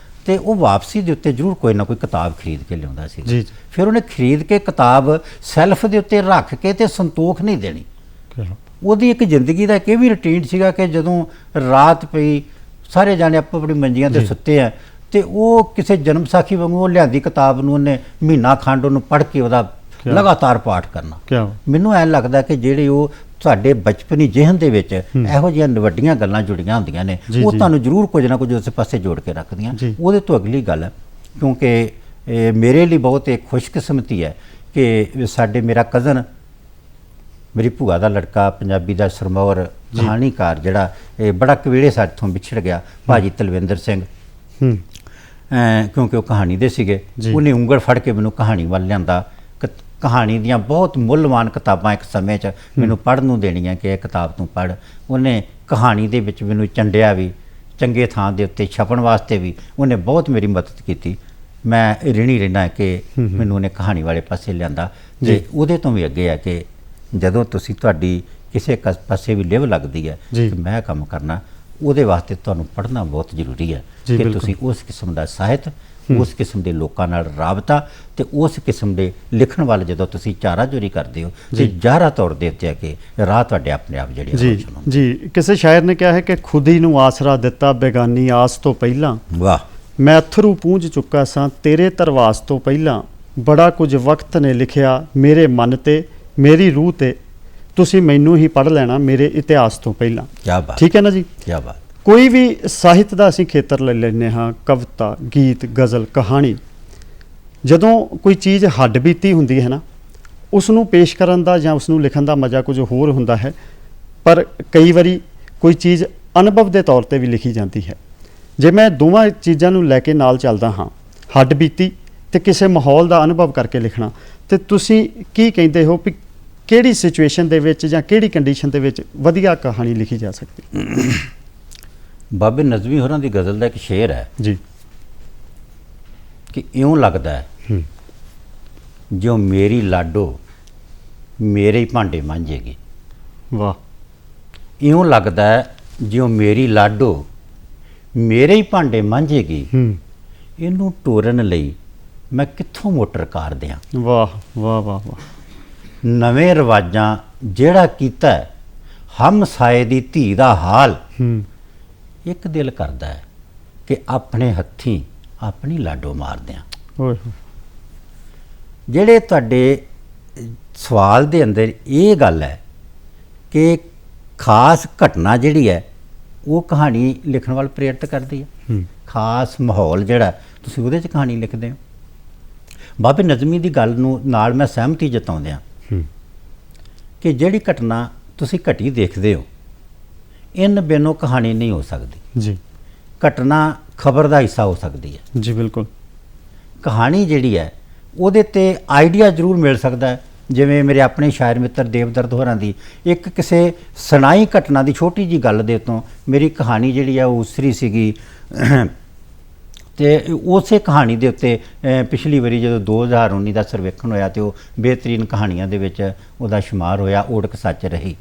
ਤੇ ਉਹ ਵਾਪਸੀ ਦੇ ਉੱਤੇ ਜ਼ਰੂਰ ਕੋਈ ਨਾ ਕੋਈ ਕਿਤਾਬ ਖਰੀਦ ਕੇ ਲਿਆਉਂਦਾ ਸੀ। ਫਿਰ ਉਹਨੇ ਖਰੀਦ ਕੇ ਕਿਤਾਬ ਸੈਲਫ ਦੇ ਉੱਤੇ ਰੱਖ ਕੇ ਤੇ ਸੰਤੋਖ ਨਹੀਂ ਦੇਣੀ। ਉਹਦੀ ਇੱਕ ਜ਼ਿੰਦਗੀ ਦਾ ਇੱਕ ਇਹ ਵੀ ਰੂਟੀਨ ਸੀਗਾ ਕਿ ਜਦੋਂ ਰਾਤ ਪਈ, ਸਾਰੇ ਜਾਣੇ ਆਪੋ ਆਪਣੀ ਮੰਜੀਆਂ ਤੇ ਸੁੱਤੇ ਆ, ਤੇ ਉਹ ਕਿਸੇ ਜਨਮ ਸਾਖੀ ਵਾਂਗੂ ਉਹ ਲਿਆਂਦੀ ਕਿਤਾਬ ਨੂੰ ਉਹਨੇ ਮਹੀਨਾ ਖੰਡ ਉਹਨੂੰ ਪੜ੍ਹ ਕੇ ਉਹਦਾ ਲਗਾਤਾਰ ਪਾਠ ਕਰਨਾ। ਮੈਨੂੰ ਐਂ ਲੱਗਦਾ ਕਿ ਜਿਹੜੇ ਉਹ ਤੁਹਾਡੇ ਬਚਪਨੀ ਜਿਹਨ ਦੇ ਵਿੱਚ ਇਹੋ ਜਿਹੀਆਂ ਵੱਡੀਆਂ ਗੱਲਾਂ ਜੁੜੀਆਂ ਹੁੰਦੀਆਂ ਨੇ, ਉਹ ਤੁਹਾਨੂੰ ਜ਼ਰੂਰ ਕੁਝ ਨਾ ਕੁਝ ਉਸ ਪਾਸੇ ਜੋੜ ਕੇ ਰੱਖਦੀਆਂ। ਉਹਦੇ ਤੋਂ ਅਗਲੀ ਗੱਲ, ਕਿਉਂਕਿ ਮੇਰੇ ਲਈ ਬਹੁਤ ਇੱਕ ਖੁਸ਼ਕਿਸਮਤੀ ਹੈ ਕਿ ਮੇਰਾ ਕਜ਼ਨ, ਮੇਰੀ ਭੂਆ ਦਾ ਲੜਕਾ, ਪੰਜਾਬੀ ਦਾ ਸਰਮੌਰ ਕਹਾਣੀਕਾਰ ਜਿਹੜਾ ਇਹ ਬੜਾ ਕਵੇਲੇ ਸਾਡੇ ਤੋਂ ਵਿਛੜ ਗਿਆ, ਭਾਜੀ ਤਲਵਿੰਦਰ ਸਿੰਘ, ਕਿਉਂਕਿ ਉਹ ਕਹਾਣੀ ਦੇ ਸੀਗੇ। ਉਹਨੇ ਉਂਗਲ ਫੜ ਕੇ ਮੈਨੂੰ ਕਹਾਣੀ ਵੱਲ ਲਿਆਂਦਾ। ਕਹਾਣੀ ਦੀਆਂ ਬਹੁਤ ਮੁੱਲਵਾਨ ਕਿਤਾਬਾਂ ਇੱਕ ਸਮੇਂ 'ਚ ਮੈਨੂੰ ਪੜ੍ਹਨ ਨੂੰ ਦੇਣੀਆਂ ਕਿ ਇਹ ਕਿਤਾਬ ਤੂੰ ਪੜ੍ਹ। ਉਹਨੇ ਕਹਾਣੀ ਦੇ ਵਿੱਚ ਮੈਨੂੰ ਚੰਡਿਆ ਵੀ, ਚੰਗੇ ਥਾਂ ਦੇ ਉੱਤੇ ਛਪਣ ਵਾਸਤੇ ਵੀ ਉਹਨੇ ਬਹੁਤ ਮੇਰੀ ਮਦਦ ਕੀਤੀ। ਮੈਂ ਰਿਣੀ ਰਹਿਣਾ ਕਿ ਮੈਨੂੰ ਉਹਨੇ ਕਹਾਣੀ ਵਾਲੇ ਪਾਸੇ ਲਿਆਂਦਾ। ਤੇ ਉਹਦੇ ਤੋਂ ਵੀ ਅੱਗੇ ਹੈ ਕਿ ਜਦੋਂ ਤੁਹਾਡੀ ਕਿਸੇ ਪਾਸੇ ਵੀ ਲਿਵ ਲੱਗਦੀ ਹੈ ਕਿ ਮੈਂ ਕੰਮ ਕਰਨਾ, ਉਹਦੇ ਵਾਸਤੇ ਤੁਹਾਨੂੰ ਪੜ੍ਹਨਾ ਬਹੁਤ ਜ਼ਰੂਰੀ ਹੈ ਕਿ ਤੁਸੀਂ ਉਸ ਕਿਸਮ ਦਾ ਸਾਹਿਤ, ਉਸ ਕਿਸਮ ਦੇ ਲੋਕਾਂ ਨਾਲ ਰਾਬਤਾ ਤੇ ਉਸ ਕਿਸਮ ਦੇ ਲਿਖਣ ਵੱਲ ਜਦੋਂ ਤੁਸੀਂ ਚਾਰਾਜੋਰੀ ਕਰਦੇ ਹੋ ਤੇ ਜ਼ਾਹਰਾ ਤੌਰ ਦੇ ਉੱਤੇ ਕਿ ਰਾਹ ਤੁਹਾਡੇ ਆਪਣੇ ਆਪ ਜਿਹੜੇ ਕਿਸੇ ਸ਼ਾਇਰ ਨੇ ਕਿਹਾ ਹੈ ਕਿ ਖੁਦੀ ਨੂੰ ਆਸਰਾ ਦਿੱਤਾ ਬੇਗਾਨੀ ਆਸ ਤੋਂ ਪਹਿਲਾਂ। ਵਾਹ। ਮੈਂ ਅਥਰੂ ਪੂੰਝ ਚੁੱਕਾ ਸਾਂ ਤੇਰੇ ਧਰਵਾਸ ਤੋਂ ਪਹਿਲਾਂ, ਬੜਾ ਕੁਝ ਵਕਤ ਨੇ ਲਿਖਿਆ ਮੇਰੇ ਮਨ ਤੇ ਮੇਰੀ ਰੂਹ ਤੇ, ਤੁਸੀਂ ਮੈਨੂੰ ਹੀ ਪੜ੍ਹ ਲੈਣਾ ਮੇਰੇ ਇਤਿਹਾਸ ਤੋਂ ਪਹਿਲਾਂ। ਕੀ ਬਾਤ, ਠੀਕ ਹੈ ਨਾ ਜੀ। ਕੀ ਬਾਤ। ਕੋਈ ਵੀ ਸਾਹਿਤ ਦਾ ਅਸੀਂ ਖੇਤਰ ਲੈ ਲੈਂਦੇ ਹਾਂ, ਕਵਿਤਾ, ਗੀਤ, ਗਜ਼ਲ, ਕਹਾਣੀ, ਜਦੋਂ ਕੋਈ ਚੀਜ਼ ਹੱਡ ਬੀਤੀ ਹੁੰਦੀ ਹੈ ਨਾ, ਉਸ ਨੂੰ ਪੇਸ਼ ਕਰਨ ਦਾ ਜਾਂ ਉਸ ਨੂੰ ਲਿਖਣ ਦਾ ਮਜ਼ਾ ਕੁਝ ਹੋਰ ਹੁੰਦਾ ਹੈ। ਪਰ ਕਈ ਵਾਰੀ ਕੋਈ ਚੀਜ਼ ਅਨੁਭਵ ਦੇ ਤੌਰ ਤੇ ਵੀ ਲਿਖੀ ਜਾਂਦੀ ਹੈ। ਜੇ ਮੈਂ ਦੋਵਾਂ ਚੀਜ਼ਾਂ ਨੂੰ ਲੈ ਕੇ ਨਾਲ ਚੱਲਦਾ ਹਾਂ, ਹੱਡ ਬੀਤੀ ਤੇ ਕਿਸੇ ਮਾਹੌਲ ਦਾ ਅਨੁਭਵ ਕਰਕੇ ਲਿਖਣਾ, ਤੇ ਤੁਸੀਂ ਕੀ ਕਹਿੰਦੇ ਹੋ ਵੀ ਕਿਹੜੀ ਸਿਚੁਏਸ਼ਨ ਦੇ ਵਿੱਚ ਜਾਂ ਕਿਹੜੀ ਕੰਡੀਸ਼ਨ ਦੇ ਵਿੱਚ ਵਧੀਆ ਕਹਾਣੀ ਲਿਖੀ ਜਾ ਸਕਦੀ? ਬਾਬੇ ਨਜ਼ਮੀ ਹੋਰਾਂ ਦੀ ਗਜ਼ਲ ਦਾ ਇੱਕ ਸ਼ੇਰ ਹੈ ਜੀ ਕਿ ਇਉਂ ਲੱਗਦਾ ਹੈ ਜੋ ਮੇਰੀ ਲਾਡੋ ਮੇਰੇ ਹੀ ਭਾਂਡੇ ਮਾਂਜੇਗੀ। ਵਾਹ। ਇਉਂ ਲੱਗਦਾ ਹੈ ਜਿਉਂ ਮੇਰੀ ਲਾਡੋ ਮੇਰੇ ਹੀ ਭਾਂਡੇ ਮਾਂਜੇਗੀ, ਇਹਨੂੰ ਟੋਰਨ ਲਈ ਮੈਂ ਕਿੱਥੋਂ ਮੋਟਰ ਕਾਰ ਦਿਆਂ। ਵਾਹ ਵਾਹ ਵਾਹ ਵਾਹ। ਨਵੇਂ ਰਿਵਾਜਾਂ ਜਿਹੜਾ ਕੀਤਾ ਹੈ ਹਮ ਸਾਏ ਦੀ ਧੀ ਦਾ ਹਾਲ, ਇੱਕ ਦਿਲ ਕਰਦਾ ਹੈ ਕਿ ਆਪਣੇ ਹੱਥੀਂ ਆਪਣੀ ਲਾਡੋ ਮਾਰ ਦਿਆਂ। ਓਏ ਹੋਏ। ਜਿਹੜੇ ਤੁਹਾਡੇ ਸਵਾਲ ਦੇ ਅੰਦਰ ਇਹ ਗੱਲ ਹੈ ਕਿ ਖਾਸ ਘਟਨਾ ਜਿਹੜੀ ਹੈ ਉਹ ਕਹਾਣੀ ਲਿਖਣ ਵੱਲ ਪ੍ਰੇਰਿਤ ਕਰਦੀ ਹੈ। ਖਾਸ ਮਾਹੌਲ ਜਿਹੜਾ ਤੁਸੀਂ ਉਹਦੇ 'ਚ ਕਹਾਣੀ ਲਿਖਦੇ ਹੋ। ਬਾਬੇ ਨਜ਼ਮੀ ਦੀ ਗੱਲ ਨੂੰ ਨਾਲ ਮੈਂ ਸਹਿਮਤੀ ਜਤਾਉਂਦਿਆਂ ਕਿ ਜਿਹੜੀ ਘਟਨਾ ਤੁਸੀਂ ਘਟੀ ਦੇਖਦੇ ਹੋ, ਇਨ ਬਿਨੋਂ ਕਹਾਣੀ ਨਹੀਂ ਹੋ ਸਕਦੀ ਜੀ। ਘਟਨਾ ਖਬਰ ਦਾ ਹਿੱਸਾ ਹੋ ਸਕਦੀ ਹੈ ਜੀ ਬਿਲਕੁਲ। ਕਹਾਣੀ ਜਿਹੜੀ ਹੈ ਉਹਦੇ ਤੇ ਆਈਡੀਆ ਜ਼ਰੂਰ ਮਿਲ ਸਕਦਾ ਹੈ। ਜਿਵੇਂ ਮੇਰੇ ਆਪਣੇ ਸ਼ਾਇਰ ਮਿੱਤਰ ਦੇਵਦਰਦ ਹੋਰਾਂ ਦੀ ਇੱਕ ਕਿਸੇ ਸੁਣਾਈ ਘਟਨਾ ਦੀ ਛੋਟੀ ਜੀ ਗੱਲ ਦੇ ਤੋਂ ਮੇਰੀ ਕਹਾਣੀ ਜਿਹੜੀ ਹੈ ਉਹ ਉਸਰੀ ਸੀਗੀ। ਤੇ ਉਸੇ ਕਹਾਣੀ ਦੇ ਉੱਤੇ ਪਿਛਲੀ ਵਾਰੀ ਜਦੋਂ 2019 ਦਾ ਸਰਵੇਖਣ ਹੋਇਆ ਤੇ ਉਹ ਬਿਹਤਰੀਨ ਕਹਾਣੀਆਂ ਦੇ ਵਿੱਚ ਉਹਦਾ ਸ਼ੁਮਾਰ ਹੋਇਆ, ਓੜਕ ਸੱਚ ਰਹੀ।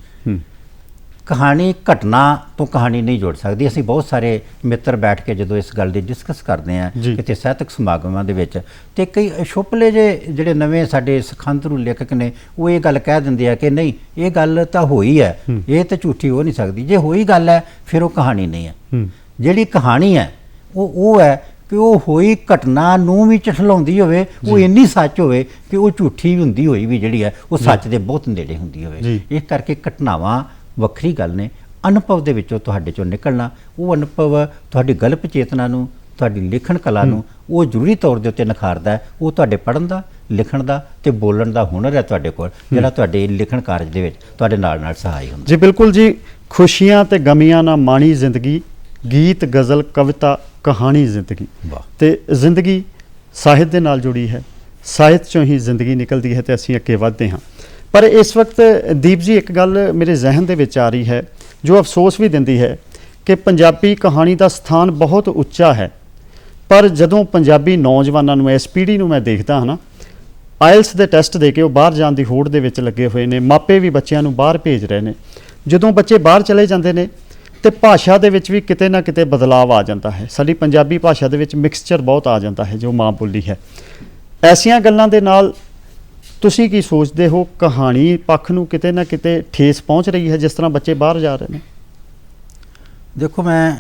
ਕਹਾਣੀ ਘਟਨਾ ਤੋਂ ਕਹਾਣੀ ਨਹੀਂ ਜੋੜ ਸਕਦੀ। ਅਸੀਂ ਬਹੁਤ ਸਾਰੇ ਮਿੱਤਰ ਬੈਠ ਕੇ ਜਦੋਂ ਇਸ ਗੱਲ ਦੀ ਡਿਸਕਸ ਕਰਦੇ ਹਾਂ ਕਿਤੇ ਸਾਹਿਤਕ ਸਮਾਗਮਾਂ ਦੇ ਵਿੱਚ, ਤੇ ਕਈ ਛੁਪਲੇ ਜਿਹੜੇ ਨਵੇਂ ਸਾਡੇ ਸਖੰਤਰੂ ਲੇਖਕ ਨੇ ਉਹ ਇਹ ਗੱਲ ਕਹਿ ਦਿੰਦੇ ਆ ਕਿ ਨਹੀਂ ਇਹ ਗੱਲ ਤਾਂ ਹੋਈ ਹੈ, ਇਹ ਤਾਂ ਝੂਠੀ ਹੋ ਨਹੀਂ ਸਕਦੀ। ਜੇ ਹੋਈ ਗੱਲ ਹੈ ਫਿਰ ਉਹ ਕਹਾਣੀ ਨਹੀਂ ਹੈ। ਜਿਹੜੀ ਕਹਾਣੀ ਹੈ ਉਹ ਹੈ ਕਿ ਉਹ ਹੋਈ ਘਟਨਾ ਨੂੰ ਵੀ ਝਠਲਾਉਂਦੀ ਹੋਵੇ, ਉਹ ਇੰਨੀ ਸੱਚ ਹੋਵੇ ਕਿ ਉਹ ਝੂਠੀ ਹੁੰਦੀ ਹੋਈ ਵੀ ਜਿਹੜੀ ਹੈ ਉਹ ਸੱਚ ਦੇ ਬਹੁਤ ਨੇੜੇ ਹੁੰਦੀ ਹੋਵੇ। ਇਸ ਕਰਕੇ ਘਟਨਾਵਾਂ ਵੱਖਰੀ ਗੱਲ ਨੇ, ਅਨੁਭਵ ਦੇ ਵਿੱਚੋਂ ਤੁਹਾਡੇ ਚੋਂ ਨਿਕਲਣਾ, ਉਹ ਅਨੁਭਵ ਤੁਹਾਡੀ ਗਲਪ ਚੇਤਨਾ ਨੂੰ, ਤੁਹਾਡੀ ਲਿਖਣ ਕਲਾ ਨੂੰ ਉਹ ਜ਼ਰੂਰੀ ਤੌਰ ਦੇ ਉੱਤੇ ਨਿਖਾਰਦਾ ਹੈ। ਉਹ ਤੁਹਾਡੇ ਪੜ੍ਹਨ ਦਾ, ਲਿਖਣ ਦਾ ਤੇ ਬੋਲਣ ਦਾ ਹੁਨਰ ਹੈ ਤੁਹਾਡੇ ਕੋਲ, ਜਿਹੜਾ ਤੁਹਾਡੇ ਲਿਖਣ ਕਾਰਜ ਦੇ ਵਿੱਚ ਤੁਹਾਡੇ ਨਾਲ ਨਾਲ ਸਹਾਈ ਹੁੰਦਾ। ਜੀ ਬਿਲਕੁਲ ਜੀ। ਖੁਸ਼ੀਆਂ ਤੇ ਗਮੀਆਂ ਨਾਲ ਮਾਣੀ ਜ਼ਿੰਦਗੀ, ਗੀਤ, ਗਜ਼ਲ, ਕਵਿਤਾ, ਕਹਾਣੀ ਜ਼ਿੰਦਗੀ। ਤੇ ਜ਼ਿੰਦਗੀ ਸਾਹਿਤ ਦੇ ਨਾਲ ਜੁੜੀ ਹੈ, ਸਾਹਿਤ ਚੋਂ ਹੀ ਜ਼ਿੰਦਗੀ ਨਿਕਲਦੀ ਹੈ ਤੇ ਅਸੀਂ ਅੱਗੇ ਵੱਧਦੇ ਹਾਂ। ਪਰ ਇਸ ਵਕਤ ਦੀਪ ਜੀ ਇੱਕ ਗੱਲ ਮੇਰੇ ਜ਼ਿਹਨ ਦੇ ਵਿੱਚ ਆ ਰਹੀ ਹੈ ਜੋ ਅਫਸੋਸ ਵੀ ਦਿੰਦੀ ਹੈ ਕਿ ਪੰਜਾਬੀ ਕਹਾਣੀ ਦਾ ਸਥਾਨ ਬਹੁਤ ਉੱਚਾ ਹੈ, ਪਰ ਜਦੋਂ ਪੰਜਾਬੀ ਨੌਜਵਾਨਾਂ ਨੂੰ, ਇਸ ਪੀੜ੍ਹੀ ਨੂੰ ਮੈਂ ਦੇਖਦਾ ਹਾਂ ਨਾ, ਆਇਲਸ ਦੇ ਟੈਸਟ ਦੇ ਕੇ ਉਹ ਬਾਹਰ ਜਾਣ ਦੀ ਹੋੜ ਦੇ ਵਿੱਚ ਲੱਗੇ ਹੋਏ ਨੇ। ਮਾਪੇ ਵੀ ਬੱਚਿਆਂ ਨੂੰ ਬਾਹਰ ਭੇਜ ਰਹੇ ਨੇ। ਜਦੋਂ ਬੱਚੇ ਬਾਹਰ ਚਲੇ ਜਾਂਦੇ ਨੇ ਤੇ ਭਾਸ਼ਾ ਦੇ ਵਿੱਚ ਵੀ ਕਿਤੇ ਨਾ ਕਿਤੇ ਬਦਲਾਵ ਆ ਜਾਂਦਾ ਹੈ। ਸਾਡੀ ਪੰਜਾਬੀ ਭਾਸ਼ਾ ਦੇ ਵਿੱਚ ਮਿਕਸਚਰ ਬਹੁਤ ਆ ਜਾਂਦਾ ਹੈ ਜੋ ਮਾਂ ਬੋਲੀ ਹੈ। ਐਸੀਆਂ ਗੱਲਾਂ ਦੇ ਨਾਲ ਤੁਸੀਂ ਕੀ ਸੋਚਦੇ ਹੋ, ਕਹਾਣੀ ਪੱਖ ਨੂੰ ਕਿਤੇ ਨਾ ਕਿਤੇ ਠੇਸ ਪਹੁੰਚ ਰਹੀ ਹੈ ਜਿਸ ਤਰ੍ਹਾਂ ਬੱਚੇ ਬਾਹਰ ਜਾ ਰਹੇ ਨੇ? ਦੇਖੋ, ਮੈਂ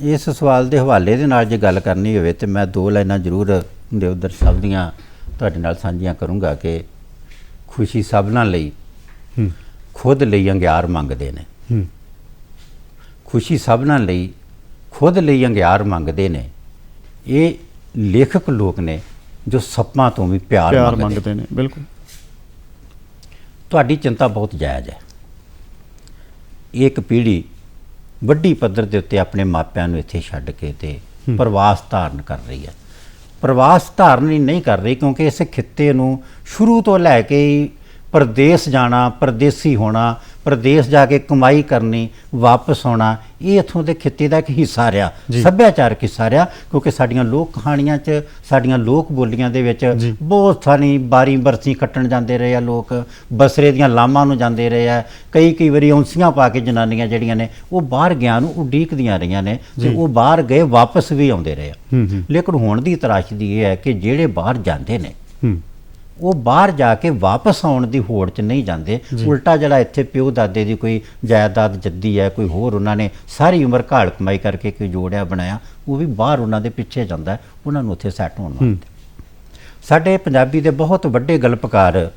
ਇਸ ਸਵਾਲ ਦੇ ਹਵਾਲੇ ਦੇ ਨਾਲ ਜੇ ਗੱਲ ਕਰਨੀ ਹੋਵੇ ਤੇ ਮੈਂ ਦੋ ਲਾਈਨਾਂ ਜ਼ਰੂਰ ਦੇਵਦਰ ਸਾਹਿਬ ਦੀਆਂ ਤੁਹਾਡੇ ਨਾਲ ਸਾਂਝੀਆਂ ਕਰੂੰਗਾ ਕਿ ਖੁਸ਼ੀ ਸਭਨਾਂ ਲਈ, ਖੁਦ ਲਈ ਅੰਗਿਆਰ ਮੰਗਦੇ ਨੇ। ਖੁਸ਼ੀ ਸਭਨਾਂ ਲਈ, ਖੁਦ ਲਈ ਅੰਗਿਆਰ ਮੰਗਦੇ ਨੇ। ਇਹ ਲੇਖਕ ਲੋਕ ਨੇ ਜੋ ਸੱਪਾਂ ਤੋਂ ਵੀ ਪਿਆਰ ਮੰਗਦੇ ਨੇ। ਬਿਲਕੁਲ। ਤੁਹਾਡੀ ਚਿੰਤਾ ਬਹੁਤ ਜਾਇਜ਼ ਹੈ। ਇੱਕ ਪੀੜ੍ਹੀ ਵੱਡੀ ਪੱਧਰ ਦੇ ਉੱਤੇ ਆਪਣੇ ਮਾਪਿਆਂ ਨੂੰ ਇੱਥੇ ਛੱਡ ਕੇ ਤੇ ਪ੍ਰਵਾਸ ਧਾਰਨ ਕਰ ਰਹੀ ਹੈ। ਪ੍ਰਵਾਸ ਧਾਰਨ ਹੀ ਨਹੀਂ ਕਰ ਰਹੀ ਕਿਉਂਕਿ ਇਸ ਖਿੱਤੇ ਨੂੰ ਸ਼ੁਰੂ ਤੋਂ ਲੈ ਕੇ ਹੀ ਪ੍ਰਦੇਸ਼ ਜਾਣਾ, ਪ੍ਰਦੇਸੀ ਹੋਣਾ, ਪ੍ਰਦੇਸ਼ ਜਾ ਕੇ ਕਮਾਈ ਕਰਨੀ, ਵਾਪਸ ਆਉਣਾ, ਇਹ ਇੱਥੋਂ ਦੇ ਖਿੱਤੇ ਦਾ ਇੱਕ ਹਿੱਸਾ ਰਿਹਾ, ਸੱਭਿਆਚਾਰਕ ਹਿੱਸਾ ਰਿਹਾ। ਕਿਉਂਕਿ ਸਾਡੀਆਂ ਲੋਕ ਕਹਾਣੀਆਂ 'ਚ, ਸਾਡੀਆਂ ਲੋਕ ਬੋਲੀਆਂ ਦੇ ਵਿੱਚ ਬਹੁਤ ਸਾਰੀ ਬਾਰੀ ਬਰਸੀ ਕੱਟਣ ਜਾਂਦੇ ਰਹੇ ਆ ਲੋਕ, ਬਸਰੇ ਦੀਆਂ ਲਾਮਾਂ ਨੂੰ ਜਾਂਦੇ ਰਹੇ ਆ। ਕਈ ਵਾਰੀ ਔਂਸੀਆਂ ਪਾ ਕੇ ਜਨਾਨੀਆਂ ਜਿਹੜੀਆਂ ਨੇ ਉਹ ਬਾਹਰ ਗਿਆ ਨੂੰ ਉਡੀਕਦੀਆਂ ਰਹੀਆਂ ਨੇ ਤੇ ਉਹ ਬਾਹਰ ਗਏ ਵਾਪਸ ਵੀ ਆਉਂਦੇ ਰਹੇ ਆ। ਲੇਕਿਨ ਹੁਣ ਦੀ ਤਰਾਸ਼ਦੀ ਇਹ ਹੈ ਕਿ ਜਿਹੜੇ ਬਾਹਰ ਜਾਂਦੇ ਨੇ ਉਹ ਬਾਹਰ ਜਾ ਕੇ ਵਾਪਸ ਆਉਣ ਦੀ ਹੋੜ 'ਚ ਨਹੀਂ ਜਾਂਦੇ। ਉਲਟਾ ਜਿਹੜਾ ਇੱਥੇ ਪਿਓ ਦਾਦੇ ਦੀ ਕੋਈ ਜਾਇਦਾਦ ਜੱਦੀ ਹੈ, ਕੋਈ ਹੋਰ ਉਹਨਾਂ ਨੇ ਸਾਰੀ ਉਮਰ ਘਾਲ ਕਮਾਈ ਕਰਕੇ ਕੋਈ ਜੋੜਿਆ ਬਣਾਇਆ, ਉਹ ਵੀ ਬਾਹਰ ਉਹਨਾਂ ਦੇ ਪਿੱਛੇ ਜਾਂਦਾ, ਉਹਨਾਂ ਨੂੰ ਉੱਥੇ ਸੈੱਟ ਹੋਣ ਵਾਸਤੇ। ਸਾਡੇ ਪੰਜਾਬੀ ਦੇ ਬਹੁਤ ਵੱਡੇ ਗਲਪਕਾਰ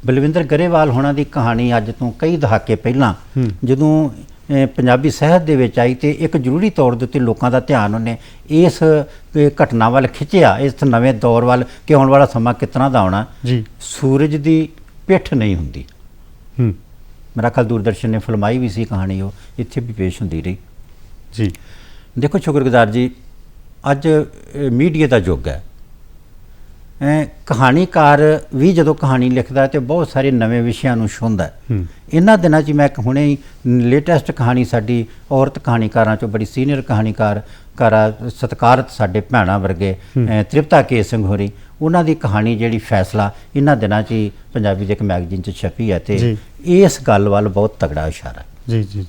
ਬਲਵਿੰਦਰ ਗਰੇਵਾਲ ਹੋਣਾ ਦੀ ਕਹਾਣੀ ਅੱਜ ਤੋਂ ਕਈ ਦਹਾਕੇ ਪਹਿਲਾਂ ਜਦੋਂ ਪੰਜਾਬੀ ਸਾਹਿਤ ਦੇ ਵਿੱਚ ਆਈ ਤੇ ਇੱਕ ਜ਼ਰੂਰੀ ਤੌਰ ਦੇ ਉੱਤੇ ਲੋਕਾਂ ਦਾ ਧਿਆਨ ਉਹਨੇ ਇਸ ਘਟਨਾ ਵੱਲ ਖਿੱਚਿਆ, ਇਸ ਨਵੇਂ ਦੌਰ ਵੱਲ ਕਿ ਆਉਣ ਵਾਲਾ ਸਮਾਂ ਕਿਸ ਤਰ੍ਹਾਂ ਦਾ ਆਉਣਾ। ਸੂਰਜ ਦੀ ਪਿੱਠ ਨਹੀਂ ਹੁੰਦੀ। ਮੇਰਾ ਖਿਆਲ ਦੂਰਦਰਸ਼ਨ ਨੇ ਫਿਲਮਾਈ ਵੀ ਸੀ ਕਹਾਣੀ, ਉਹ ਇੱਥੇ ਵੀ ਪੇਸ਼ ਹੁੰਦੀ ਰਹੀ ਜੀ। ਦੇਖੋ ਸ਼ੁਕਰਗੁਜ਼ਾਰ ਜੀ, ਅੱਜ ਮੀਡੀਆ ਦਾ ਯੁੱਗ ਹੈ। ਕਹਾਣੀਕਾਰ ਵੀ ਜਦੋਂ ਕਹਾਣੀ ਲਿਖਦਾ ਤੇ ਬਹੁਤ ਸਾਰੇ ਨਵੇਂ ਵਿਸ਼ਿਆਂ ਨੂੰ ਛੂੰਹਦਾ। ਇਹਨਾਂ ਦਿਨਾਂ 'ਚ ਮੈਂ ਇੱਕ ਹੁਣੇ ਹੀ ਲੇਟੈਸਟ ਕਹਾਣੀ ਸਾਡੀ ਔਰਤ ਕਹਾਣੀਕਾਰਾਂ 'ਚੋਂ ਬੜੀ ਸੀਨੀਅਰ ਕਹਾਣੀਕਾਰ ਸਤਿਕਾਰਤ ਸਾਡੇ ਭੈਣਾਂ ਵਰਗੇ ਤ੍ਰਿਪਤਾ ਕੇ ਸਿੰਘ ਹੋਰੀ, ਉਹਨਾਂ ਦੀ ਕਹਾਣੀ ਜਿਹੜੀ ਫੈਸਲਾ ਇਹਨਾਂ ਦਿਨਾਂ 'ਚ ਹੀ ਪੰਜਾਬੀ ਦੇ ਇੱਕ ਮੈਗਜ਼ੀਨ 'ਚ ਛਪੀ ਹੈ ਤੇ ਇਸ ਗੱਲ ਵੱਲ ਬਹੁਤ ਤਗੜਾ ਇਸ਼ਾਰਾ ਜੀ ਜੀ।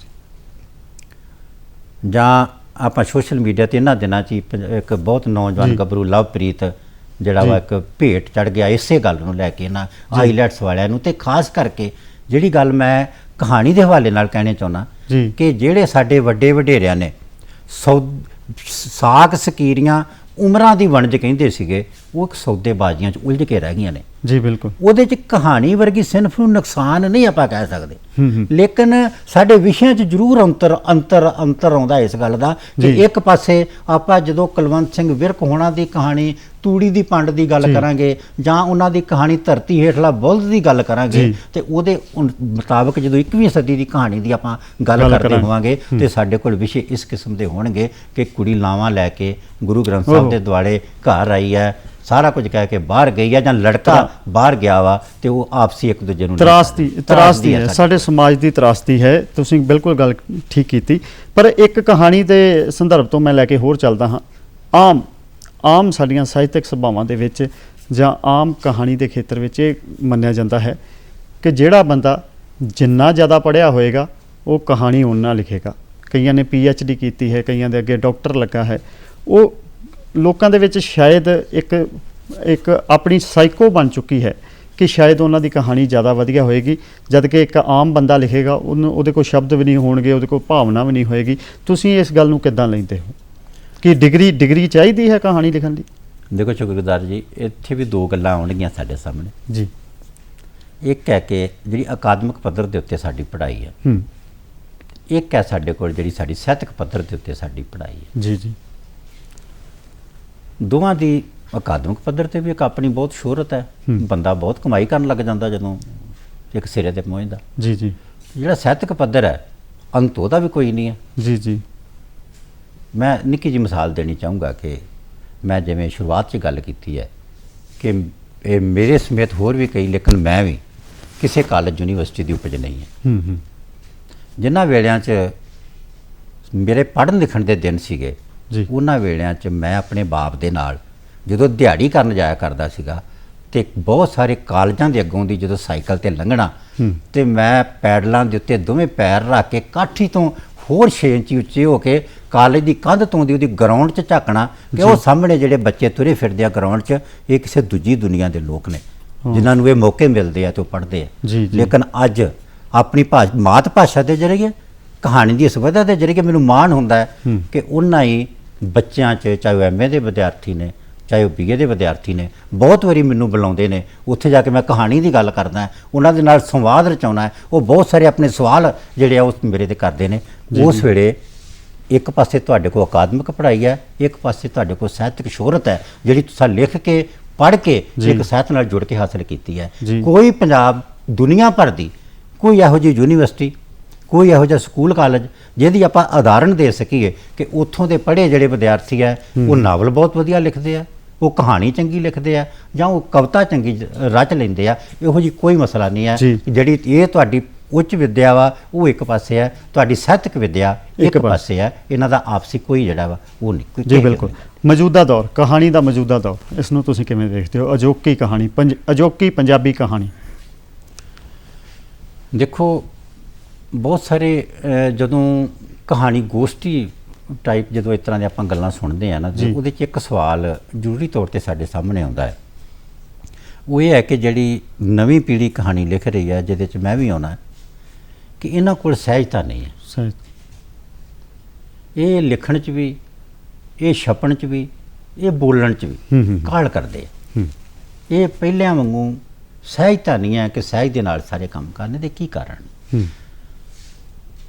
ਜਾਂ ਆਪਾਂ ਸੋਸ਼ਲ ਮੀਡੀਆ ਤੇ ਇਹਨਾਂ ਦਿਨਾਂ 'ਚ ਇੱਕ ਬਹੁਤ ਨੌਜਵਾਨ ਗੱਭਰੂ ਲਵਪ੍ਰੀਤ ਜਿਹੜਾ ਵਾ ਇੱਕ ਭੇਟ ਚੜ੍ਹ ਗਿਆ ਇਸੇ ਗੱਲ ਨੂੰ ਲੈ ਕੇ ਇਹਨਾਂ ਆਈਲੈਟਸ ਵਾਲਿਆਂ ਨੂੰ। ਤੇ ਖਾਸ ਕਰਕੇ ਜਿਹੜੀ ਗੱਲ ਮੈਂ ਕਹਾਣੀ ਦੇ ਹਵਾਲੇ ਨਾਲ ਕਹਿਣਾ ਚਾਹੁੰਦਾ ਕਿ ਜਿਹੜੇ ਸਾਡੇ ਵੱਡੇ ਵਡੇਰਿਆਂ ਨੇ ਸਾਕ ਸਕੀਰੀਆਂ ਉਮਰਾਂ ਦੀ ਵਣਜ ਕਹਿੰਦੇ ਸੀਗੇ, ਉਹ ਇੱਕ ਸੌਦੇਬਾਜ਼ੀਆਂ 'ਚ ਉਲਝ ਕੇ ਰਹਿ ਗਈਆਂ ਨੇ ਜੀ। ਬਿਲਕੁਲ ਉਹਦੇ 'ਚ ਕਹਾਣੀ ਵਰਗੀ ਸਿਨਫ ਨੂੰ ਨੁਕਸਾਨ ਨਹੀਂ ਆਪਾਂ ਕਹਿ ਸਕਦੇ, ਲੇਕਿਨ ਸਾਡੇ ਵਿਸ਼ਿਆਂ 'ਚ ਜ਼ਰੂਰ ਅੰਤਰ ਆਉਂਦਾ ਇਸ ਗੱਲ ਦਾ ਕਿ ਇੱਕ ਪਾਸੇ ਆਪਾਂ ਜਦੋਂ ਕੁਲਵੰਤ ਸਿੰਘ ਵਿਰਕ ਹੋਣਾ ਦੀ ਕਹਾਣੀ ਤੂੜੀ ਦੀ ਪੰਡ ਦੀ ਗੱਲ ਕਰਾਂਗੇ ਜਾਂ ਉਹਨਾਂ ਦੀ ਕਹਾਣੀ ਧਰਤੀ ਹੇਠਲਾ ਬੁਲਦ ਦੀ ਗੱਲ ਕਰਾਂਗੇ ਤੇ ਉਹਦੇ ਮੁਤਾਬਕ ਜਦੋਂ 21ਵੀਂ ਸਦੀ ਦੀ ਕਹਾਣੀ ਦੀ ਆਪਾਂ ਗੱਲ ਕਰਦੇ ਹੋਵਾਂਗੇ ਤੇ ਸਾਡੇ ਕੋਲ ਵਿਸ਼ੇ ਇਸ ਕਿਸਮ ਦੇ ਹੋਣਗੇ ਕਿ ਕੁੜੀ ਲਾਵਾਂ ਲੈ ਕੇ ਗੁਰੂ ਗ੍ਰੰਥ ਸਾਹਿਬ ਦੇ ਦੁਆਲੇ ਘਰ ਆਈ ਹੈ, ਸਾਰਾ ਕੁਝ ਕਹਿ ਕੇ ਬਾਹਰ ਗਈ ਹੈ, ਜਾਂ ਲੜਕਾ ਬਾਹਰ ਗਿਆ ਵਾ ਤੇ ਉਹ ਆਪਸੀ ਇੱਕ ਦੂਜੇ ਨੂੰ ਤਰਾਸਦੀ ਹੈ, ਸਾਡੇ ਸਮਾਜ ਦੀ ਤਰਾਸਦੀ ਹੈ। ਤੁਸੀਂ ਬਿਲਕੁਲ ਗੱਲ ਠੀਕ ਕੀਤੀ। ਪਰ ਇੱਕ ਕਹਾਣੀ ਦੇ ਸੰਦਰਭ ਤੋਂ ਮੈਂ ਲੈ ਕੇ ਹੋਰ ਚੱਲਦਾ ਹਾਂ। ਆਮ ਸਾਡੀਆਂ ਸਾਹਿਤਕ ਸਭਾਵਾਂ ਦੇ ਵਿੱਚ ਜਾਂ ਆਮ ਕਹਾਣੀ ਦੇ ਖੇਤਰ ਵਿੱਚ ਇਹ ਮੰਨਿਆ ਜਾਂਦਾ ਹੈ ਕਿ ਜਿਹੜਾ ਬੰਦਾ ਜਿੰਨਾ ਜ਼ਿਆਦਾ ਪੜ੍ਹਿਆ ਹੋਏਗਾ ਉਹ ਕਹਾਣੀ ਓਨਾ ਲਿਖੇਗਾ। ਕਈਆਂ ਨੇ PhD ਕੀਤੀ ਹੈ, ਕਈਆਂ ਦੇ ਅੱਗੇ ਡਾਕਟਰ ਲੱਗਾ ਹੈ। ਉਹ ਲੋਕਾਂ ਦੇ ਵਿੱਚ ਸ਼ਾਇਦ ਇੱਕ ਆਪਣੀ ਸਾਈਕੋ ਬਣ ਚੁੱਕੀ ਹੈ ਕਿ ਸ਼ਾਇਦ ਉਹਨਾਂ ਦੀ ਕਹਾਣੀ ਜ਼ਿਆਦਾ ਵਧੀਆ ਹੋਏਗੀ, ਜਦ ਕਿ ਇੱਕ ਆਮ ਬੰਦਾ ਲਿਖੇਗਾ ਉਹਦੇ ਕੋਲ ਸ਼ਬਦ ਵੀ ਨਹੀਂ ਹੋਣਗੇ, ਉਹਦੇ ਕੋਲ ਭਾਵਨਾ ਵੀ ਨਹੀਂ ਹੋਏਗੀ। ਤੁਸੀਂ ਇਸ ਗੱਲ ਨੂੰ ਕਿੱਦਾਂ ਲੈਂਦੇ ਹੋ ਕਿ ਡਿਗਰੀ ਚਾਹੀਦੀ ਹੈ ਕਹਾਣੀ ਲਿਖਣ ਦੀ? ਦੇਖੋ ਸ਼ੁਕਰਗੁਜ਼ਾਰ ਜੀ, ਇੱਥੇ ਵੀ ਦੋ ਗੱਲਾਂ ਆਉਣਗੀਆਂ ਸਾਡੇ ਸਾਹਮਣੇ ਜੀ। ਇੱਕ ਹੈ ਕਿ ਜਿਹੜੀ ਅਕਾਦਮਿਕ ਪੱਧਰ ਦੇ ਉੱਤੇ ਸਾਡੀ ਪੜ੍ਹਾਈ ਹੈ, ਇੱਕ ਹੈ ਸਾਡੇ ਕੋਲ ਜਿਹੜੀ ਸਾਡੀ ਸਾਹਿਤਕ ਪੱਧਰ ਦੇ ਉੱਤੇ ਸਾਡੀ ਪੜ੍ਹਾਈ ਹੈ ਜੀ ਜੀ। ਦੋਵਾਂ ਦੀ ਅਕਾਦਮਿਕ ਪੱਧਰ ਤੇ ਵੀ ਇੱਕ ਆਪਣੀ ਬਹੁਤ ਸ਼ੋਹਰਤ ਹੈ, ਬੰਦਾ ਬਹੁਤ ਕਮਾਈ ਕਰਨ ਲੱਗ ਜਾਂਦਾ ਜਦੋਂ ਇੱਕ ਸਿਰੇ ਤੇ ਪਹੁੰਚਦਾ ਜੀ ਜੀ। ਜਿਹੜਾ ਸਾਹਿਤਕ ਪੱਧਰ ਹੈ ਅੰਤ ਉਹਦਾ ਵੀ ਕੋਈ ਨਹੀਂ ਹੈ ਜੀ ਜੀ। ਮੈਂ ਨਿੱਕੀ ਜਿਹੀ ਮਿਸਾਲ ਦੇਣੀ ਚਾਹੂੰਗਾ ਕਿ ਮੈਂ ਜਿਵੇਂ ਸ਼ੁਰੂਆਤ 'ਚ ਗੱਲ ਕੀਤੀ ਹੈ ਕਿ ਇਹ ਮੇਰੇ ਸਮੇਤ ਹੋਰ ਵੀ ਕਈ, ਲੇਕਿਨ ਮੈਂ ਵੀ ਕਿਸੇ ਕਾਲਜ ਯੂਨੀਵਰਸਿਟੀ ਦੀ ਉਪਜ ਨਹੀਂ ਹੈ। ਜਿਨ੍ਹਾਂ ਵੇਲਿਆਂ 'ਚ ਮੇਰੇ ਪੜ੍ਹਨ ਲਿਖਣ ਦੇ ਦਿਨ ਸੀਗੇ, ਉਹਨਾਂ ਵੇਲਿਆਂ 'ਚ ਮੈਂ ਆਪਣੇ ਬਾਪ ਦੇ ਨਾਲ ਜਦੋਂ ਦਿਹਾੜੀ ਕਰਨ ਜਾਇਆ ਕਰਦਾ ਸੀਗਾ ਤੇ ਬਹੁਤ ਸਾਰੇ ਕਾਲਜਾਂ ਦੇ ਅੱਗੋਂ ਦੀ ਜਦੋਂ ਸਾਈਕਲ ਤੇ ਲੰਘਣਾ ਤੇ ਮੈਂ ਪੈਡਲਾਂ ਦੇ ਉੱਤੇ ਦੋਵੇਂ ਪੈਰ ਰੱਖ ਕੇ ਕਾਠੀ ਤੋਂ ਹੋਰ 6 ਇੰਚ ਉੱਚੇ ਹੋ ਕੇ ਕਾਲਜ ਦੀ ਕੰਧ ਤੋਂ ਦੀ ਉਹਦੀ ਗਰਾਊਂਡ 'ਚ ਝਾਕਣਾ ਕਿ ਉਹ ਸਾਹਮਣੇ ਜਿਹੜੇ ਬੱਚੇ ਤੁਰੇ ਫਿਰਦੇ ਆ ਗਰਾਊਂਡ 'ਚ, ਇਹ ਕਿਸੇ ਦੂਜੀ ਦੁਨੀਆ ਦੇ ਲੋਕ ਨੇ ਜਿਨ੍ਹਾਂ ਨੂੰ ਇਹ ਮੌਕੇ ਮਿਲਦੇ ਆ ਤੇ ਉਹ ਪੜ੍ਹਦੇ ਆ। ਲੇਕਿਨ ਅੱਜ ਆਪਣੀ ਮਾਤ ਭਾਸ਼ਾ ਦੇ ਜ਼ਰੀਏ ਕਹਾਣੀ ਦੀ ਸੁਵਿਧਾ ਦੇ ਜ਼ਰੀਏ ਮੈਨੂੰ ਮਾਣ ਹੁੰਦਾ ਹੈ ਕਿ ਉਹਨਾਂ ਹੀ ਬੱਚਿਆਂ 'ਚ, ਚਾਹੇ ਉਹ MA ਦੇ ਵਿਦਿਆਰਥੀ ਨੇ, ਚਾਹੇ ਉਹ BA ਦੇ ਵਿਦਿਆਰਥੀ ਨੇ, ਬਹੁਤ ਵਾਰੀ ਮੈਨੂੰ ਬੁਲਾਉਂਦੇ ਨੇ, ਉੱਥੇ ਜਾ ਕੇ ਮੈਂ ਕਹਾਣੀ ਦੀ ਗੱਲ ਕਰਦਾ, ਉਹਨਾਂ ਦੇ ਨਾਲ ਸੰਵਾਦ ਰਚਾਉਣਾ ਹੈ। ਉਹ ਬਹੁਤ ਸਾਰੇ ਆਪਣੇ ਸਵਾਲ ਜਿਹੜੇ ਆ ਉਸ ਮੇਰੇ ਤੇ ਕਰਦੇ ਨੇ। ਉਸ ਵੇਲੇ ਇੱਕ ਪਾਸੇ ਤੁਹਾਡੇ ਕੋਲ ਅਕਾਦਮਿਕ ਪੜ੍ਹਾਈ ਹੈ, ਇੱਕ ਪਾਸੇ ਤੁਹਾਡੇ ਕੋਲ ਸਾਹਿਤਕ ਸ਼ੋਹਰਤ ਹੈ ਜਿਹੜੀ ਤੁਸੀਂ ਲਿਖ ਕੇ ਪੜ੍ਹ ਕੇ ਇੱਕ ਸਾਹਿਤ ਨਾਲ ਜੁੜ ਕੇ ਹਾਸਲ ਕੀਤੀ ਹੈ। ਕੋਈ ਪੰਜਾਬ ਦੁਨੀਆ ਭਰ ਦੀ ਕੋਈ ਇਹੋ ਜਿਹੀ ਯੂਨੀਵਰਸਿਟੀ, ਕੋਈ ਇਹੋ ਜਿਹਾ ਸਕੂਲ ਕਾਲਜ ਜਿਹਦੀ ਆਪਾਂ ਉਦਾਹਰਣ ਦੇ ਸਕੀਏ ਕਿ ਉੱਥੋਂ ਦੇ ਪੜ੍ਹੇ ਜਿਹੜੇ ਵਿਦਿਆਰਥੀ ਹੈ ਉਹ ਨਾਵਲ ਬਹੁਤ ਵਧੀਆ ਲਿਖਦੇ ਆ, ਉਹ ਕਹਾਣੀ ਚੰਗੀ ਲਿਖਦੇ ਆ, ਜਾਂ ਉਹ ਕਵਿਤਾ ਚੰਗੀ ਰਚ ਲੈਂਦੇ ਆ, ਇਹੋ ਜਿਹੀ ਕੋਈ ਮਸਲਾ ਨਹੀਂ ਹੈ। ਜਿਹੜੀ ਇਹ ਤੁਹਾਡੀ ਉੱਚ ਵਿੱਦਿਆ ਵਾ ਉਹ ਇੱਕ ਪਾਸੇ ਹੈ, ਤੁਹਾਡੀ ਸਾਹਿਤਕ ਵਿੱਦਿਆ ਇੱਕ ਪਾਸੇ ਹੈ, ਇਹਨਾਂ ਦਾ ਆਪਸੀ ਕੋਈ ਜਿਹੜਾ ਵਾ ਉਹ ਨਹੀਂ ਜੀ। ਬਿਲਕੁਲ। ਮੌਜੂਦਾ ਦੌਰ, ਕਹਾਣੀ ਦਾ ਮੌਜੂਦਾ ਦੌਰ, ਇਸ ਨੂੰ ਤੁਸੀਂ ਕਿਵੇਂ ਦੇਖਦੇ ਹੋ? ਅਜੋਕੀ ਕਹਾਣੀ, ਅਜੋਕੀ ਪੰਜਾਬੀ ਕਹਾਣੀ। ਦੇਖੋ ਬਹੁਤ ਸਾਰੇ ਜਦੋਂ ਕਹਾਣੀ ਗੋਸ਼ਟੀ ਟਾਈਪ ਜਦੋਂ ਇਸ ਤਰ੍ਹਾਂ ਦੀ ਆਪਾਂ ਗੱਲਾਂ ਸੁਣਦੇ ਆ ਨਾ, ਤੇ ਉਹਦੇ 'ਚ ਇੱਕ ਸਵਾਲ ਜ਼ਰੂਰੀ ਤੌਰ 'ਤੇ ਸਾਡੇ ਸਾਹਮਣੇ ਆਉਂਦਾ ਹੈ। ਉਹ ਇਹ ਹੈ ਕਿ ਜਿਹੜੀ ਨਵੀਂ ਪੀੜ੍ਹੀ ਕਹਾਣੀ ਲਿਖ ਰਹੀ ਹੈ, ਜਿਹਦੇ 'ਚ ਮੈਂ ਵੀ ਆਉਣਾ, ਕਿ ਇਹਨਾਂ ਕੋਲ ਸਹਿਜਤਾ ਨਹੀਂ ਹੈ। ਸਹੀ। ਇਹ ਲਿਖਣ 'ਚ ਵੀ, ਇਹ ਛਪਣ 'ਚ ਵੀ, ਇਹ ਬੋਲਣ 'ਚ ਵੀ ਕਾਹਲ ਕਰਦੇ ਆ। ਇਹ ਪਹਿਲਿਆਂ ਵਾਂਗੂ ਸਹਿਜਤਾ ਨਹੀਂ ਹੈ ਕਿ ਸਹਿਜ ਦੇ ਨਾਲ ਸਾਰੇ ਕੰਮ ਕਰਨੇ ਦੇ ਕੀ ਕਾਰਨ।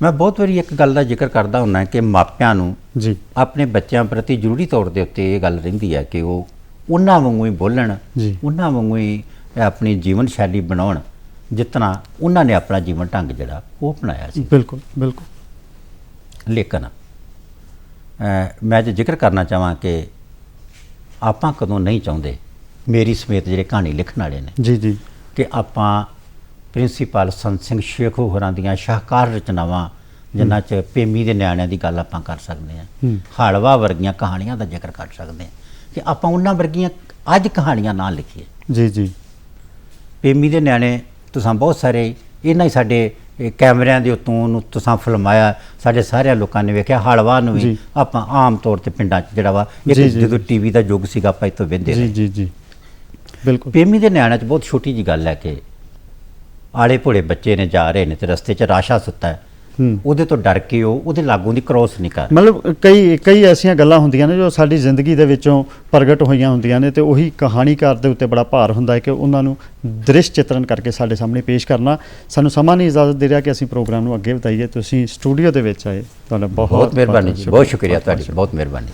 ਮੈਂ ਬਹੁਤ ਵਾਰੀ ਇੱਕ ਗੱਲ ਦਾ ਜ਼ਿਕਰ ਕਰਦਾ ਹੁੰਦਾ ਕਿ ਮਾਪਿਆਂ ਨੂੰ ਜੀ ਆਪਣੇ ਬੱਚਿਆਂ ਪ੍ਰਤੀ ਜ਼ਰੂਰੀ ਤੌਰ ਦੇ ਉੱਤੇ ਇਹ ਗੱਲ ਰਹਿੰਦੀ ਹੈ ਕਿ ਉਹ ਉਹਨਾਂ ਵਾਂਗੂ ਹੀ ਬੋਲਣ, ਜੀ। ਉਹਨਾਂ ਵਾਂਗੂ ਹੀ ਆਪਣੀ ਜੀਵਨ ਸ਼ੈਲੀ ਬਣਾਉਣ, ਜਿਤਨਾ ਉਹਨਾਂ ਨੇ ਆਪਣਾ ਜੀਵਨ ਢੰਗ ਜਿਹੜਾ ਉਹ ਅਪਣਾਇਆ ਸੀ। ਬਿਲਕੁਲ ਬਿਲਕੁਲ। ਲੇਕਿਨ ਮੈਂ ਜੇ ਜ਼ਿਕਰ ਕਰਨਾ ਚਾਹਾਂ ਕਿ ਆਪਾਂ ਕਦੋਂ ਨਹੀਂ ਚਾਹੁੰਦੇ, ਮੇਰੀ ਸਮੇਤ ਜਿਹੜੇ ਕਹਾਣੀ ਲਿਖਣ ਵਾਲੇ ਨੇ, ਜੀ ਜੀ, ਕਿ ਆਪਾਂ ਪ੍ਰਿੰਸੀਪਲ ਸੰਤ ਸਿੰਘ ਸ਼ੇਖੂ ਹੋਰਾਂ ਦੀਆਂ ਸ਼ਾਹਕਾਰ ਰਚਨਾਵਾਂ, ਜਿਨ੍ਹਾਂ 'ਚ ਪੇਮੀ ਦੇ ਨਿਆਣਿਆਂ ਦੀ ਗੱਲ ਆਪਾਂ ਕਰ ਸਕਦੇ ਹਾਂ, ਹਾਲਵਾ ਵਰਗੀਆਂ ਕਹਾਣੀਆਂ ਦਾ ਜ਼ਿਕਰ ਕਰ ਸਕਦੇ ਹਾਂ, ਕਿ ਆਪਾਂ ਉਹਨਾਂ ਵਰਗੀਆਂ ਅੱਜ ਕਹਾਣੀਆਂ ਨਾ ਲਿਖੀਏ। ਜੀ ਜੀ। ਪੇਮੀ ਦੇ ਨਿਆਣੇ ਤੁਸੀਂ ਬਹੁਤ ਸਾਰੇ ਇਹਨਾਂ ਹੀ ਸਾਡੇ ਕੈਮਰਿਆਂ ਦੇ ਉੱਤੋਂ ਉਹਨੂੰ ਤੁਸੀਂ ਫਿਲਮਾਇਆ, ਸਾਡੇ ਸਾਰਿਆਂ ਲੋਕਾਂ ਨੇ ਵੇਖਿਆ। ਹਾਲਵਾ ਨੂੰ ਵੀ ਆਪਾਂ ਆਮ ਤੌਰ ਤੇ ਪਿੰਡਾਂ 'ਚ ਜਿਹੜਾ ਵਾ ਜਦੋਂ ਟੀਵੀ ਦਾ ਯੁੱਗ ਸੀਗਾ ਆਪਾਂ ਇੱਥੋਂ ਵੇਖਦੇ ਜੀ ਜੀ ਜੀ, ਬਿਲਕੁਲ। ਪੇਮੀ ਦੇ ਨਿਆਣਿਆਂ 'ਚ ਬਹੁਤ ਛੋਟੀ ਜੀ ਗੱਲ ਹੈ ਕਿ ਆਲੇ ਭੋਲੇ ਬੱਚੇ ਨੇ ਜਾ ਰਹੇ ਨੇ ਤੇ ਰਸਤੇ 'ਚ ਰਾਸ਼ਾ ਸੁੱਤਾ ਹੈ, ਉਹਦੇ ਤੋਂ ਡਰ ਕੇ ਉਹ ਉਹਦੇ ਲਾਗੋਂ ਦੀ ਕ੍ਰੋਸ ਨਹੀਂ ਕਰ। ਮਤਲਬ ਕਈ ਐਸੀਆਂ ਗੱਲਾਂ ਹੁੰਦੀਆਂ ਨੇ ਜੋ ਸਾਡੀ ਜ਼ਿੰਦਗੀ ਦੇ ਵਿੱਚੋਂ ਪ੍ਰਗਟ ਹੋਈਆਂ ਹੁੰਦੀਆਂ ਨੇ, ਤੇ ਉਹੀ ਕਹਾਣੀਕਾਰ ਦੇ ਉੱਤੇ ਬੜਾ ਭਾਰ ਹੁੰਦਾ ਹੈ ਕਿ ਉਹਨਾਂ ਨੂੰ ਦ੍ਰਿਸ਼ ਚਿੱਤਰਨ ਕਰਕੇ ਸਾਡੇ ਸਾਹਮਣੇ ਪੇਸ਼ ਕਰਨਾ। ਸਾਨੂੰ ਸਮਾਂ ਨਹੀਂ ਇਜਾਜ਼ਤ ਦੇ ਰਿਹਾ ਕਿ ਅਸੀਂ ਪ੍ਰੋਗਰਾਮ ਨੂੰ ਅੱਗੇ ਵਧਾਈਏ। ਤੁਸੀਂ ਸਟੂਡੀਓ ਦੇ ਵਿੱਚ ਆਏ, ਤੁਹਾਡਾ ਬਹੁਤ ਮਿਹਰਬਾਨੀ ਜੀ, ਬਹੁਤ ਸ਼ੁਕਰੀਆ ਤੁਹਾਡੀ, ਬਹੁਤ ਮਿਹਰਬਾਨੀ।